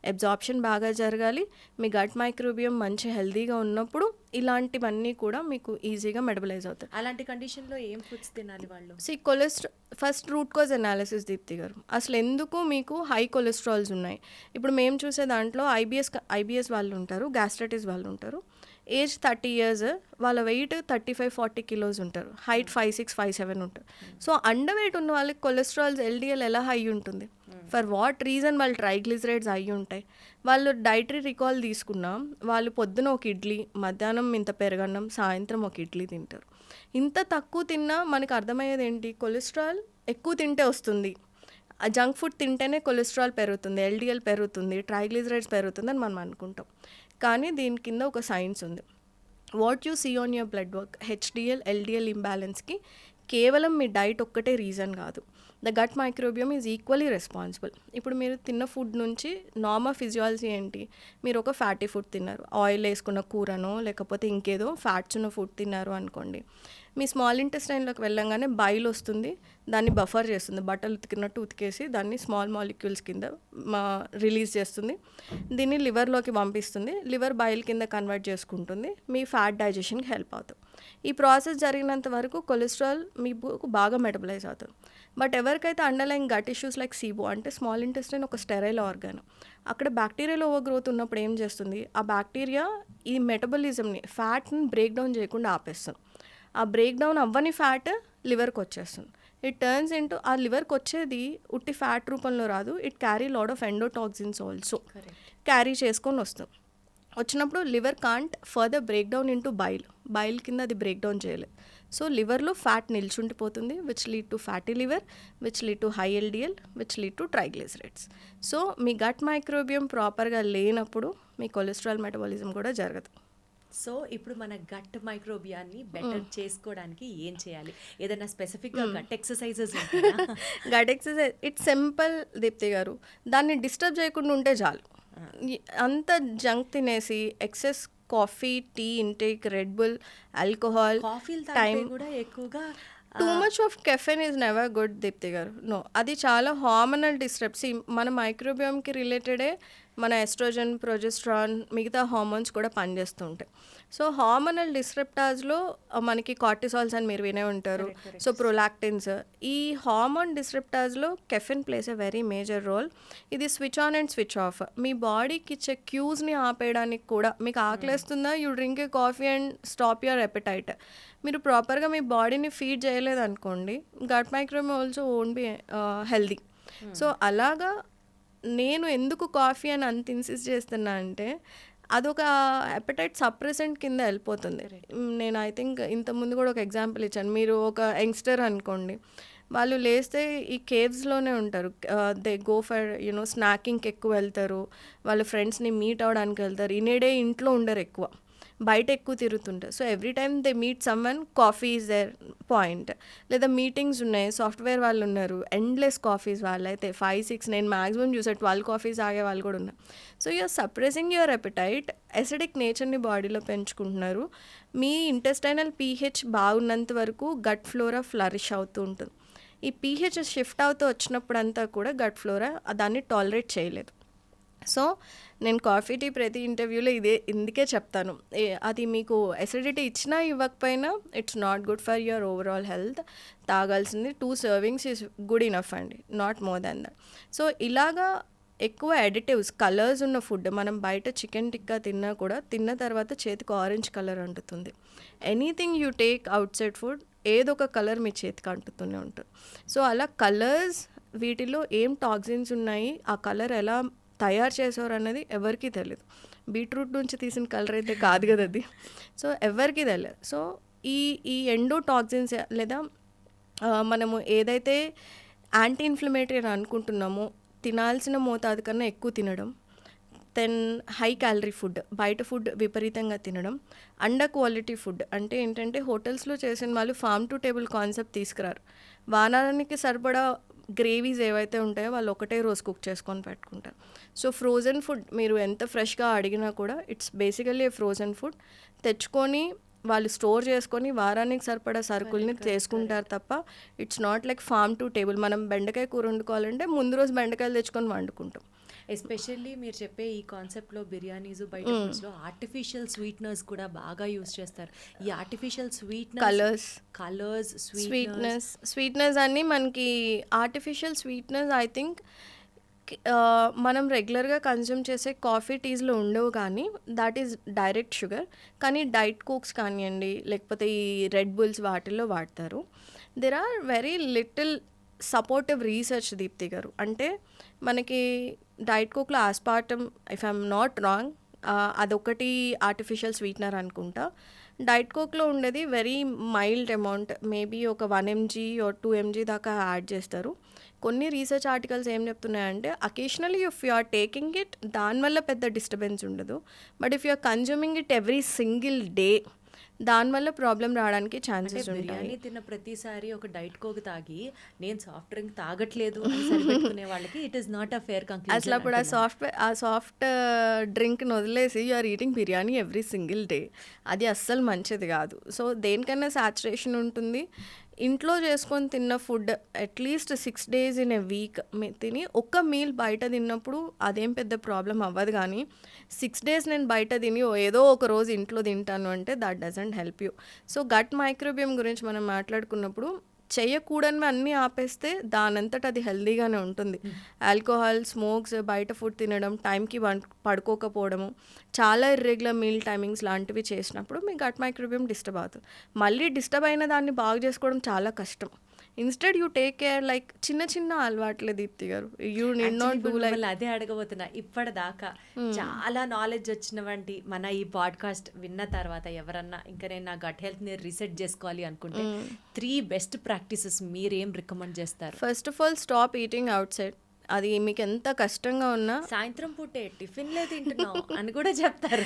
అబ్జార్ప్షన్ బాగా జరగాలి, మీ గట్ మైక్రోబియం మంచి హెల్తీగా ఉన్నప్పుడు ఇలాంటివన్నీ కూడా మీకు ఈజీగా మెటబలైజ్ అవుతాయి. అలాంటి కండిషన్లో ఏం ఫుడ్స్ తినాలి వాళ్ళు? First root cause analysis Deepthi garu, అసలు ఎందుకు మీకు హై కొలెస్ట్రాల్స్ ఉన్నాయి. ఇప్పుడు మేము చూసే దాంట్లో ఐబిఎస్ వాళ్ళు ఉంటారు, గ్యాస్ట్రైటిస్ వాళ్ళు ఉంటారు, ఏజ్ 30 years, వాళ్ళ వెయిట్ 35-40 kilos ఉంటారు, హైట్ 5'6", 5'7" ఉంటారు. సో అండర్ వెయిట్ ఉన్న వాళ్ళకి కొలెస్ట్రాల్స్ ఎల్డిఎల్ ఎలా హై ఉంటుంది, ఫర్ వాట్ రీజన్, వాళ్ళు ట్రైగ్లిజరైడ్స్ అయ్యి ఉంటాయి. వాళ్ళు డైటరీ రికాల్ తీసుకున్నా వాళ్ళు పొద్దున ఒక ఇడ్లీ, మధ్యాహ్నం ఇంత పెరగన్నం, సాయంత్రం ఒక ఇడ్లీ తింటారు. ఇంత తక్కువ తిన్నా మనకు అర్థమయ్యేది ఏంటి, కొలెస్ట్రాల్ ఎక్కువ తింటే వస్తుంది, జంక్ ఫుడ్ తింటేనే కొలెస్ట్రాల్ పెరుగుతుంది, ఎల్డిఎల్ పెరుగుతుంది, ట్రైగ్లిజరైడ్స్ పెరుగుతుంది అని మనం అనుకుంటాం. కానీ దీని కింద ఒక సైన్స్ ఉంది. What you see on your blood work, HDL LDL ఇంబ్యాలెన్స్కి కేవలం మీ డైట్ ఒక్కటే రీజన్ కాదు, the gut microbiome is equally responsible. ఇప్పుడు మీరు తిన్న ఫుడ్ నుంచి నార్మల్ ఫిజియాలజీ ఏంటి, మీరు ఒక ఫ్యాటీ ఫుడ్ తిన్నారు, ఆయిల్ వేసుకున్న కూరనో లేకపోతే ఇంకేదో ఫ్యాట్స్ ఉన్న ఫుడ్ తిన్నారు అనుకోండి, మీ స్మాల్ ఇంటెస్టైన్లోకి వెళ్ళంగానే బైల్ వస్తుంది, దాన్ని బఫర్ చేస్తుంది, బట్టలు ఉతికినట్టు ఉతికేసి దాన్ని స్మాల్ మాలిక్యూల్స్ కింద రిలీజ్ చేస్తుంది, దీన్ని లివర్లోకి పంపిస్తుంది, లివర్ బైల్ కింద కన్వర్ట్ చేసుకుంటుంది, మీ ఫ్యాట్ డైజెషన్కి హెల్ప్ అవుతుంది. ఈ ప్రాసెస్ జరిగినంత వరకు కొలెస్ట్రాల్ మీకు బాగా మెటబలైజ్ అవుతుంది. బట్ ఎవరికైతే underline gut issues like SIBO, అంటే స్మాల్ ఇంటెస్టైన్ ఒక స్టెరైల్ ఆర్గాన్, అక్కడ బ్యాక్టీరియల్ ఓవర్ గ్రోత్ ఉన్నప్పుడు ఏం చేస్తుంది, ఆ బ్యాక్టీరియా ఈ మెటబలిజంని, ఫ్యాట్ని బ్రేక్ డౌన్ చేయకుండా ఆపేస్తుంది. ఆ బ్రేక్ డౌన్ అవ్వని ఫ్యాట్ లివర్కి వచ్చేస్తుంది. ఇట్ టర్న్స్ ఇంటూ, ఆ లివర్కి వచ్చేది ఉట్టి ఫ్యాట్ రూపంలో రాదు, it carry load of endotoxins also carry చేసుకొని వస్తుంది. వచ్చినప్పుడు liver can't further break down into bile కింద అది బ్రేక్ డౌన్ చేయలేదు. సో లివర్లో ఫ్యాట్ నిల్చుండిపోతుంది, which lead to fatty liver, which lead to high LDL, which lead to triglycerides. So మీ gut microbiome ప్రాపర్గా లేనప్పుడు మీ కొలెస్ట్రాల్ మెటబాలిజం కూడా జరగదు. సో ఇప్పుడు మన గట్ మైక్రోబియాన్ని బెటర్ చేసుకోవడానికి ఏం చేయాలి? ఏదైనా స్పెసిఫిక్గా gut exercises? Gut exercise it's simple Deepthi garu, దాన్ని డిస్టర్బ్ చేయకుండా ఉంటే చాలు. అంత జంక్ తినేసి excess coffee, tea intake, Red Bull, alcohol, కాఫీలు టైం కూడా ఎక్కువగా too much of caffeine is never good Deepthi garu. No, అది చాలా హార్మోనల్ డిస్టర్బ్స్. మన మైక్రోబియోమ్కి రిలేటెడే మన ఎస్ట్రోజన్, ప్రొజెస్ట్రాన్, మిగతా హార్మోన్స్ కూడా పనిచేస్తూ ఉంటాయి. సో హార్మోనల్ డిస్రప్టార్స్లో మనకి కార్టిసాల్స్ అని మీరు వినే ఉంటారు. సో ప్రొలాక్టిన్స్, ఈ హార్మోన్ డిస్రప్టార్స్లో caffeine plays a very major role. ఇది switch on and switch off. మీ బాడీకి ఇచ్చే క్యూస్ని ఆపేయడానికి కూడా, మీకు ఆకలేస్తుందా, you drink a coffee and stop your appetite. మీరు ప్రాపర్గా మీ బాడీని ఫీడ్ చేయలేదు అనుకోండి, gut microbiome also won't be healthy. So అలాగా నేను ఎందుకు కాఫీ అని అంత ఇన్సిస్ట్ చేస్తున్నా అంటే, అదొక అపెటైట్ సప్రెసెంట్ కింద వెళ్ళిపోతుంది. నేను ఐ థింక్ ఇంతకుముందు కూడా ఒక ఎగ్జాంపుల్ ఇచ్చాను. మీరు ఒక యంగ్స్టర్ అనుకోండి, వాళ్ళు లేస్తే ఈ కేవ్స్లోనే ఉంటారు. దే గో ఫర్ స్నాకింగ్కి ఎక్కువ వెళ్తారు, వాళ్ళ ఫ్రెండ్స్ని మీట్ అవ్వడానికి వెళ్తారు. ఇన్నే ఇంట్లో ఉండరు, ఎక్కువ బయట ఎక్కువ తిరుగుతుంటారు. So every time they meet someone, coffee is their point. లేదా మీటింగ్స్ ఉన్నాయి, సాఫ్ట్వేర్ వాళ్ళు ఉన్నారు, ఎండ్లెస్ కాఫీస్. వాళ్ళైతే 5-6, నేను మ్యాక్సిమం చూసా 12 కాఫీస్ ఆగే వాళ్ళు కూడా ఉన్నారు. So you're suppressing your appetite, acidic నేచర్ని బాడీలో పెంచుకుంటున్నారు. మీ ఇంటెస్టైనల్ పీహెచ్ బాగున్నంత వరకు గట్ ఫ్లోరా ఫ్లరిష్ అవుతూ ఉంటుంది. ఈ పీహెచ్ షిఫ్ట్ అవుతూ వచ్చినప్పుడంతా కూడా గట్ ఫ్లోరా దాన్ని టాలరేట్ చేయలేదు. సో నేను కాఫీ టీ ప్రతి ఇంటర్వ్యూలో ఇందుకే చెప్తాను, అది మీకు ఎసిడిటీ ఇచ్చినా ఇవ్వకపోయినా it's not good for your overall health. తాగాల్సింది 2 servings ఈజ్ గుడ్ ఇనఫ్ అండి, not more than that. So ఇలాగా ఎక్కువ అడిటివ్స్, కలర్స్ ఉన్న ఫుడ్, మనం బయట చికెన్ టిక్కా తిన్నా కూడా తిన్న తర్వాత చేతికి ఆరెంజ్ కలర్ అంటుతుంది. Anything you take outside food, ఏదో ఒక కలర్ మీ చేతికి అంటుతూనే ఉంటుంది. సో అలా కలర్స్, వీటిలో ఏం టాక్సిన్స్ ఉన్నాయి, ఆ కలర్ ఎలా తయారు చేసేవారు అన్నది ఎవరికీ తెలియదు. బీట్రూట్ నుంచి తీసిన కలర్ అయితే కాదు కదా అది. సో ఎవరికీ తెలియదు. సో ఈ ఎండోటాక్సిన్స్, లేదా మనము ఏదైతే యాంటీ ఇన్ఫ్లమేటరీ అని అనుకుంటున్నామో, తినాల్సిన మోతాదు కన్నా ఎక్కువ తినడం, దెన్ హై క్యాలరీ ఫుడ్, బయట ఫుడ్ విపరీతంగా తినడం, అండర్ క్వాలిటీ ఫుడ్ అంటే ఏంటంటే హోటల్స్లో చేసిన వాళ్ళు ఫార్మ్ టు టేబుల్ కాన్సెప్ట్ తీసుకురారు. వారానికి సరిపడా గ్రేవీస్ ఏవైతే ఉంటాయో వాళ్ళు ఒకటే రోజు కుక్ చేసుకొని పెట్టుకుంటారు. సో ఫ్రోజన్ ఫుడ్ మీరు ఎంత ఫ్రెష్గా అడిగినా కూడా ఇట్స్ బేసికల్లీ ఫ్రోజన్ ఫుడ్ తెచ్చుకొని వాళ్ళు స్టోర్ చేసుకొని వారానికి సరిపడా సరుకుల్ని చేసుకుంటారు తప్ప it's not like farm to table. మనం బెండకాయ కూర వండుకోవాలంటే ముందు రోజు బెండకాయలు తెచ్చుకొని వండుకుంటాం. ఎస్పెషల్లీ మీరు చెప్పే ఈ కాన్సెప్ట్లో బిర్యానీస్, బయట ఫుడ్స్లో ఆర్టిఫిషియల్ స్వీట్నర్స్ కూడా బాగా యూస్ చేస్తారు. ఈ ఆర్టిఫిషియల్ కలర్స్, స్వీట్నెస్ అన్నీ మనకి ఆర్టిఫిషియల్ స్వీట్నెస్ ఐ థింక్ మనం రెగ్యులర్గా కన్జ్యూమ్ చేసే కాఫీ టీస్లో ఉండవు, కానీ దాట్ ఈస్ డైరెక్ట్ షుగర్. కానీ డైట్ కోక్స్ కానివ్వండి, లేకపోతే ఈ రెడ్ బుల్స్, వాటిల్లో వాడతారు. There are very little supportive research Deepthi గారు. అంటే మనకి డైట్ కోక్లో aspartame, if I'm not wrong, అదొకటి ఆర్టిఫిషియల్ స్వీట్నర్ అనుకుంటా. డైట్ కోక్లో ఉండేది వెరీ మైల్డ్ అమౌంట్, మేబీ ఒక 1 mg or 2 mg దాకా యాడ్ చేస్తారు. కొన్ని రీసెర్చ్ ఆర్టికల్స్ ఏం చెప్తున్నాయంటే occasionally if you are taking it, దానివల్ల పెద్ద డిస్టర్బెన్స్ ఉండదు. But if you are consuming it every single day, దానివల్ల ప్రాబ్లం రావడానికి ఛాన్సెస్ ఉంటాయి. బిర్యానీ తిన్న ప్రతిసారి ఒక డైట్ కోక్ తాగి నేను సాఫ్ట్ డ్రింక్ తాగట్లేదు అని సరిపెట్టుకునే వాళ్ళకి it is not a fair conclusion. అసలు అప్పుడు ఆ సాఫ్ట్ డ్రింక్ని వదిలేసి you are eating biryani every single day, అది అస్సలు మంచిది కాదు. సో దేనికన్నా సాచురేషన్ ఉంటుంది. ఇంట్లో చేసుకొని తిన్న food at least 6 days in a week తిని ఒక్క మీల్ బయట తిన్నప్పుడు అదేం పెద్ద ప్రాబ్లం అవ్వదు. కానీ 6 days నేను బయట తిని ఏదో ఒక రోజు ఇంట్లో తింటాను అంటే that doesn't help you. So gut microbiome గురించి మనం మాట్లాడుకున్నప్పుడు చేయకూడనివి అన్నీ ఆపేస్తే దానంతట అది హెల్దీగానే ఉంటుంది. ఆల్కహాల్, స్మోక్స్, బయట ఫుడ్ తినడం, టైంకి పడుకోకపోవడము, చాలా ఇర్రెగ్యులర్ మీల్ టైమింగ్స్ లాంటివి చేసినప్పుడు మీ గట్ మైక్రోబియం డిస్టర్బ్ అవుతుంది. మళ్ళీ డిస్టర్బ్ అయిన దాన్ని బాగు చేసుకోవడం చాలా కష్టం. Instead you take care, like చిన్న చిన్న అలవాట్లే దీప్తి గారు. You need not do like. అదే అడగబోతున్నా. ఇప్పటిదాకా చాలా నాలెడ్జ్ వచ్చినవంటి మన ఈ పాడ్కాస్ట్ విన్న తర్వాత ఎవరన్నా ఇంకా నేను నా గట్ హెల్త్ని రీసెట్ చేసుకోవాలి అనుకుంటే 3 best practices మీరేం రికమెండ్ చేస్తారు? First of all stop eating out side. అది మీకు ఎంత కష్టంగా ఉన్నా సాయంత్రం పూటే టిఫిన్లే తింటున్నాం అని కూడా చెప్తారు.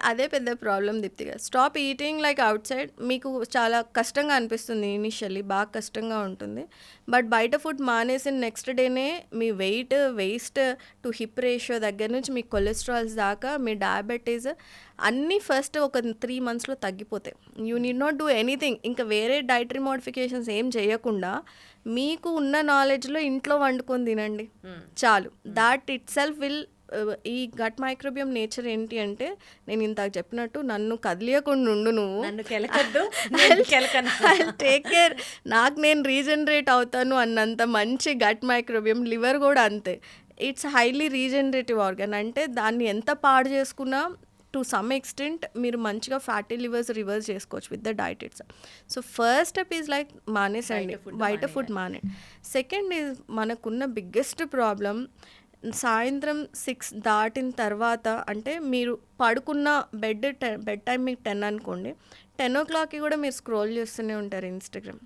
అదే పెద్ద ప్రాబ్లం దీప్తిగా. Stop eating like outside. మీకు చాలా కష్టంగా అనిపిస్తుంది ఇనిషియల్లీ, బాగా కష్టంగా ఉంటుంది. బట్ బయట ఫుడ్ మానేసిన నెక్స్ట్ డేనే మీ వేస్ట్ టు హిప్ రేషియో దగ్గర నుంచి మీ కొలెస్ట్రాల్స్ దాకా, మీ డయాబెటీస్ అన్నీ ఫస్ట్ ఒక 3 మంత్స్లో తగ్గిపోతాయి. You need not do anything. ఇంకా వేరే డైటరీ మోడిఫికేషన్స్ ఏం చేయకుండా మీకు ఉన్న నాలెడ్జ్లో ఇంట్లో వండుకొని తినండి చాలు. దాట్ ఇట్ సెల్ఫ్ విల్ ఈ గట్ మైక్రోబియం నేచర్ ఏంటి అంటే నేను ఇందాక చెప్పినట్టు నన్ను కదిలియకుండా ఉండు నువ్వు, నన్ను కెలకద్దు, నేను కెలకను. టేక్ కేర్, నాకు నేను రీజనరేట్ అవుతాను అన్నంత మంచి గట్ మైక్రోబియం. లివర్ కూడా అంతే, ఇట్స్ హైలీ రీజనరేటివ్ ఆర్గన్. అంటే దాన్ని ఎంత పాడు చేసుకున్నా టు సమ్ ఎక్స్టెంట్ మీరు మంచిగా ఫ్యాటీ లివర్స్ రివర్స్ చేసుకోవచ్చు with the diet its. So first step is like మానేసండి, బయట ఫుడ్ మానే. సెకండ్ ఈజ్ మనకున్న బిగ్గెస్ట్ ప్రాబ్లం సాయంత్రం 6 దాటిన తర్వాత, అంటే మీరు పడుకున్న బెడ్ టైం మీకు 10 అనుకోండి, 10 o'clockకి కూడా మీరు స్క్రోల్ చేస్తూనే ఉంటారు ఇన్స్టాగ్రామ్.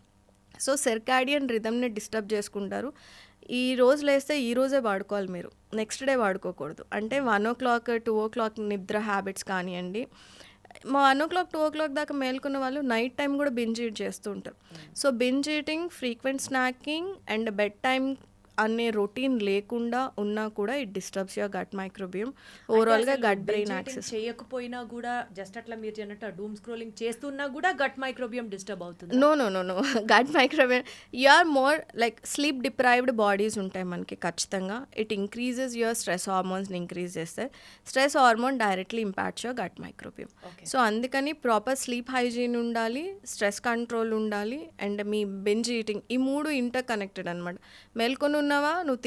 సో సెర్కాడియన్ రిథమ్ని డిస్టర్బ్ చేసుకుంటారు. ఈ రోజు లేస్తే ఈ రోజే వాడుకోవాలి మీరు, నెక్స్ట్ డే వాడుకోకూడదు. అంటే 1 o'clock 2 o'clock నిద్ర హ్యాబిట్స్ కానివ్వండి. 1 o'clock 2 o'clock దాకా మేల్కొన్న వాళ్ళు నైట్ టైం కూడా బింజ్ ఈట్ చేస్తూ ఉంటారు. So binge eating, frequent snacking and bedtime అనే రొటీన్ లేకుండా ఉన్నా కూడా it disturbs your gut microbiome, ఓవరాల్గా గట్ బ్రెయిన్ యాక్సెస్. చేయకపోయినా కూడా జస్ట్ అట్లా మీరు అన్నట్టు డూమ్ స్క్రోలింగ్ చేస్తున్నా కూడా గట్ మైక్రోబియం డిస్టర్బ్ అవుతుంది. No gut microbiome, you are more like sleep deprived bodies ఉంటాయి మనకి ఖచ్చితంగా. ఇట్ ఇంక్రీజెస్ యువర్ స్ట్రెస్ హార్మోన్స్ని ఇంక్రీజ్ చేస్తే stress hormone directly impacts your gut microbiome. So అందుకని ప్రాపర్ స్లీప్ హైజీన్ ఉండాలి, స్ట్రెస్ కంట్రోల్ ఉండాలి, and మీ బెంజ్ ఈటింగ్, ఈ 3 ఇంటర్ కనెక్టెడ్ అనమాట. మేల్కొని ఉన్నావా నువ్వు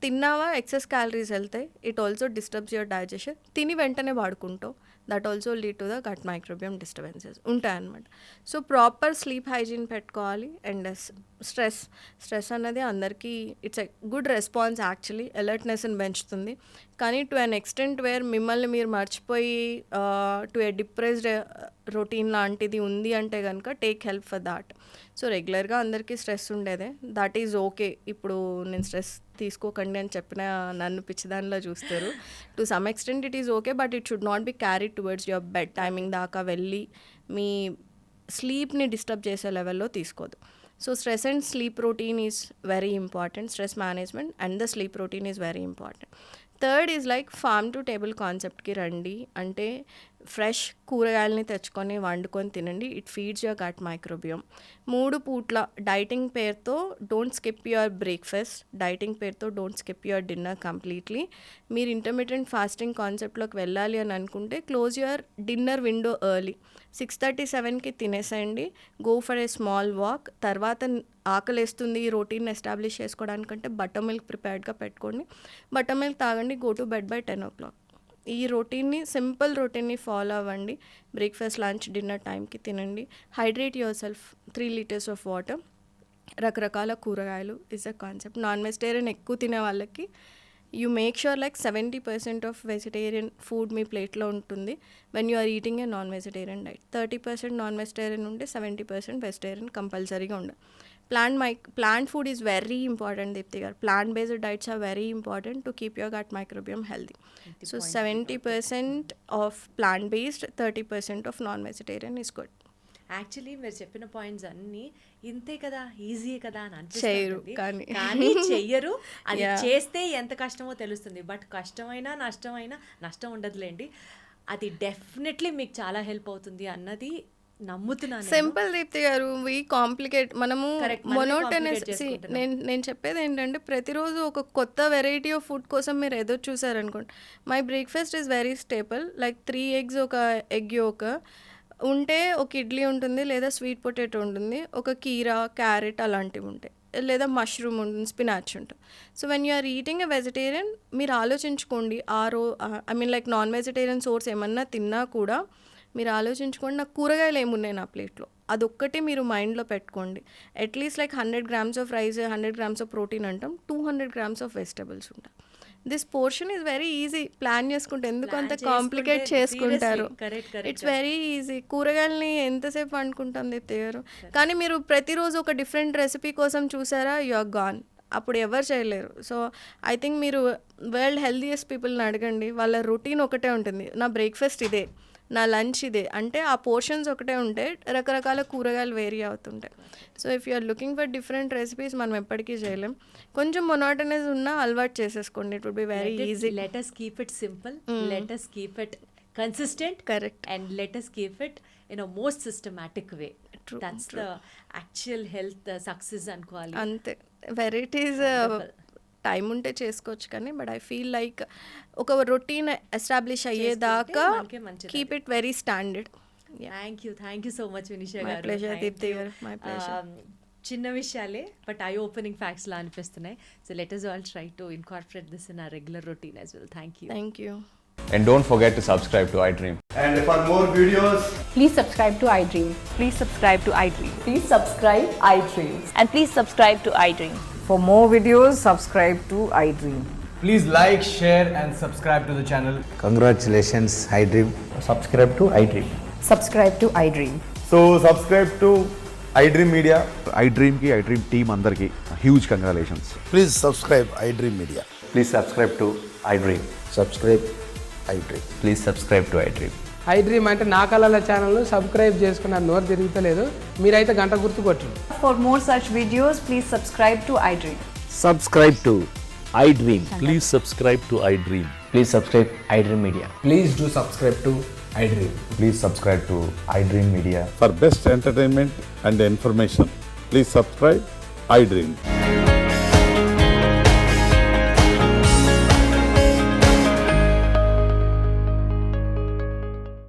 తిన్నావా ఎక్సెస్ క్యాలరీస్ వెళ్తాయి, it also disturbs your digestion. తిని వెంటనే వాడుకుంటావు, that also lead to the gut microbiome disturbances ఉంటాయన్నమాట. సో ప్రాపర్ స్లీప్ హైజీన్ పెట్టుకోవాలి. అండ్ స్ట్రెస్ అన్నది అందరికీ it's a good response actually, అలర్ట్నెస్ని పెంచుతుంది. కానీ టు అన్ ఎక్స్టెంట్ వేర్ మిమ్మల్ని మీరు మర్చిపోయి టు ఏ డిప్రెస్డ్ రొటీన్ లాంటిది ఉంది అంటే కనుక take help for that. So రెగ్యులర్గా అందరికీ స్ట్రెస్ ఉండేదే, దట్ ఈజ్ ఓకే. ఇప్పుడు నేను స్ట్రెస్ తీసుకోకండి అని చెప్పిన నన్ను పిచ్చిదానిలో చూస్తారు. To some extent it is okay, but it should not be carried towards your bed timing దాకా వెళ్ళి మీ స్లీప్ని డిస్టర్బ్ చేసే లెవెల్లో తీసుకోదు. So stress and sleep routine is very important. Stress management and the sleep routine is very important. Third is like farm to table కాన్సెప్ట్కి రండి. అంటే ఫ్రెష్ కూరగాయలని తెచ్చుకొని వండుకొని తినండి, it feeds your gut microbiome. 3 పూట్ల డైటింగ్ పేరుతో don't skip your breakfast, dieting పేరుతో don't skip your dinner completely. మీరు ఇంటర్మీడియట్ ఫాస్టింగ్ కాన్సెప్ట్లోకి వెళ్ళాలి అని అనుకుంటే close your dinner window early. 6:37కి తినేసేయండి, go for a small walk. తర్వాత ఆకలేస్తుంది ఈ రొటీన్ ఎస్టాబ్లిష్ చేసుకోవడానికంటే బటర్ మిల్క్ ప్రిపేర్డ్గా పెట్టుకోండి, బటర్ మిల్క్ తాగండి, go to bed by 10 o'clock. ఈ రొటీన్ని, సింపుల్ రొటీన్ని ఫాలో అవ్వండి. బ్రేక్ఫాస్ట్, లంచ్, డిన్నర్ టైంకి తినండి. Hydrate yourself, 3 liters of water, రకరకాల కూరగాయలు is a concept. Non vegetarian ఎక్కువ తినే వాళ్ళకి you make sure like 70% of vegetarian food మీ ప్లేట్లో ఉంటుంది when you are eating a non vegetarian diet. 30% non vegetarian ఉంటే 70% వెజిటేరియన్ కంపల్సరీగా ఉండాలి. Plant food is very important, Deepti garu. Plant-based diets are very important to keep your gut microbiome healthy. So 70% of plant-based, 30% of non-vegetarian is good. Actually మీరు చెప్పిన points అన్నీ ఇంతే కదా, easy కదా అని చేయరు, అనిపిస్తుంది, కానీ చెయ్యరు. అది చేస్తే ఎంత కష్టమో తెలుస్తుంది. బట్ కష్టమైనా నష్టం ఉండదులేండి, అది డెఫినెట్లీ మీకు చాలా హెల్ప్ అవుతుంది అన్నది నమ్ముతున్నాను. సింపుల్ దీప్తి గారు, వీ కాంప్లికేట్, మనము మొనోటనస్. నేను చెప్పేది ఏంటంటే ప్రతిరోజు ఒక కొత్త వెరైటీ ఆఫ్ ఫుడ్ కోసం మీరు ఎదురు చూసారనుకోండి. My breakfast is very stable, like 3 eggs, ఒక ఎగ్ యోక్ ఉంటే, ఒక ఇడ్లీ ఉంటుంది, లేదా స్వీట్ పొటాటో ఉంటుంది, ఒక కీరా, క్యారెట్ అలాంటివి ఉంటాయి, లేదా మష్రూమ్ ఉంటుంది, స్పినాచ్ ఉంటుంది. So when you are eating a vegetarian, మీరు ఆలోచించుకోండి, I mean like non vegetarian source ఏమన్నా తిన్నా కూడా మీరు ఆలోచించుకోండి, నాకు కూరగాయలు ఏమున్నాయి నా ప్లేట్లో, అదొక్కటి మీరు మైండ్లో పెట్టుకోండి. At least like 100 grams of rice, 100 grams of protein అంటాం, 200 grams ఆఫ్ వెజిటబుల్స్ ఉంటాయి. This portion is very easy. Plan చేసుకుంటే ఎందుకు అంత కాంప్లికేట్ చేసుకుంటారు? It's very easy. కూరగాయలని ఎంతసేపు వండుకుంటాం దీప్తి గారు? కానీ మీరు ప్రతిరోజు ఒక డిఫరెంట్ రెసిపీ కోసం చూసారా, యు ఆర్ గాన్. అప్పుడు ఎవరు చేయలేరు. సో ఐ థింక్ మీరు వరల్డ్ హెల్దియెస్ట్ పీపుల్ని అడగండి, వాళ్ళ రొటీన్ ఒకటే ఉంటుంది, నా బ్రేక్ఫాస్ట్ ఇదే, నా లంచ్ ఇదే, అంటే ఆ పోర్షన్స్ ఒకటే ఉంటే రకరకాల కూరగాయలు వేరీ అవుతుంటాయి. So if you are looking for different recipes మనం ఎప్పటికీ చేయలేం. కొంచెం మొనోటనస్ ఉన్నా అలవాటు చేసేసుకోండి, it would be very easy. Let us keep it simple, let us keep it consistent, Correct. and let us keep it in a most systematic way. True, That's the actual health success అనుకోవాలి. అంతే. Varieties time ఉంటే చేసుకోవచ్చు కానీ but I feel like ఒక routine establish అయ్యేదాకా మనకే మంచిది. Keep it very standard. Thank you so much Vinisha My గారు. pleasure, Thank Deepthi you. garu. My pleasure. చిన్న విషయాలే బట్ ఐ ఓపెనింగ్ ఫ్యాక్ట్స్ లా అనిపిస్తున్నాయి. So let us all try to incorporate this in our regular routine as well. Thank you. Thank you. And don't forget to subscribe to iDream. And for more videos, Please subscribe to iDream. Please subscribe to iDream. Please subscribe iDream. And please subscribe to iDream. For more videos, subscribe to iDream. please like, share and subscribe to the channel. Congratulations, iDream. Subscribe to iDream. Subscribe to iDream. So subscribe to iDream Media. iDream ki iDream team అందరికి huge congratulations. Please subscribe iDream Media. Please subscribe to iDream. Subscribe iDream. Please subscribe to iDream. iDream అంటే నా కళల ఛానల్ను subscribe చేసుకున్న నోరు తిరుగుతలేదు, మీరైతే గంట గుర్తు కొట్టండి. For more such videos, please subscribe to iDream. Subscribe to iDream. Please subscribe to iDream. Please subscribe iDream Media. Please do subscribe to iDream. Please subscribe to iDream Media. For best entertainment and information, please subscribe iDream.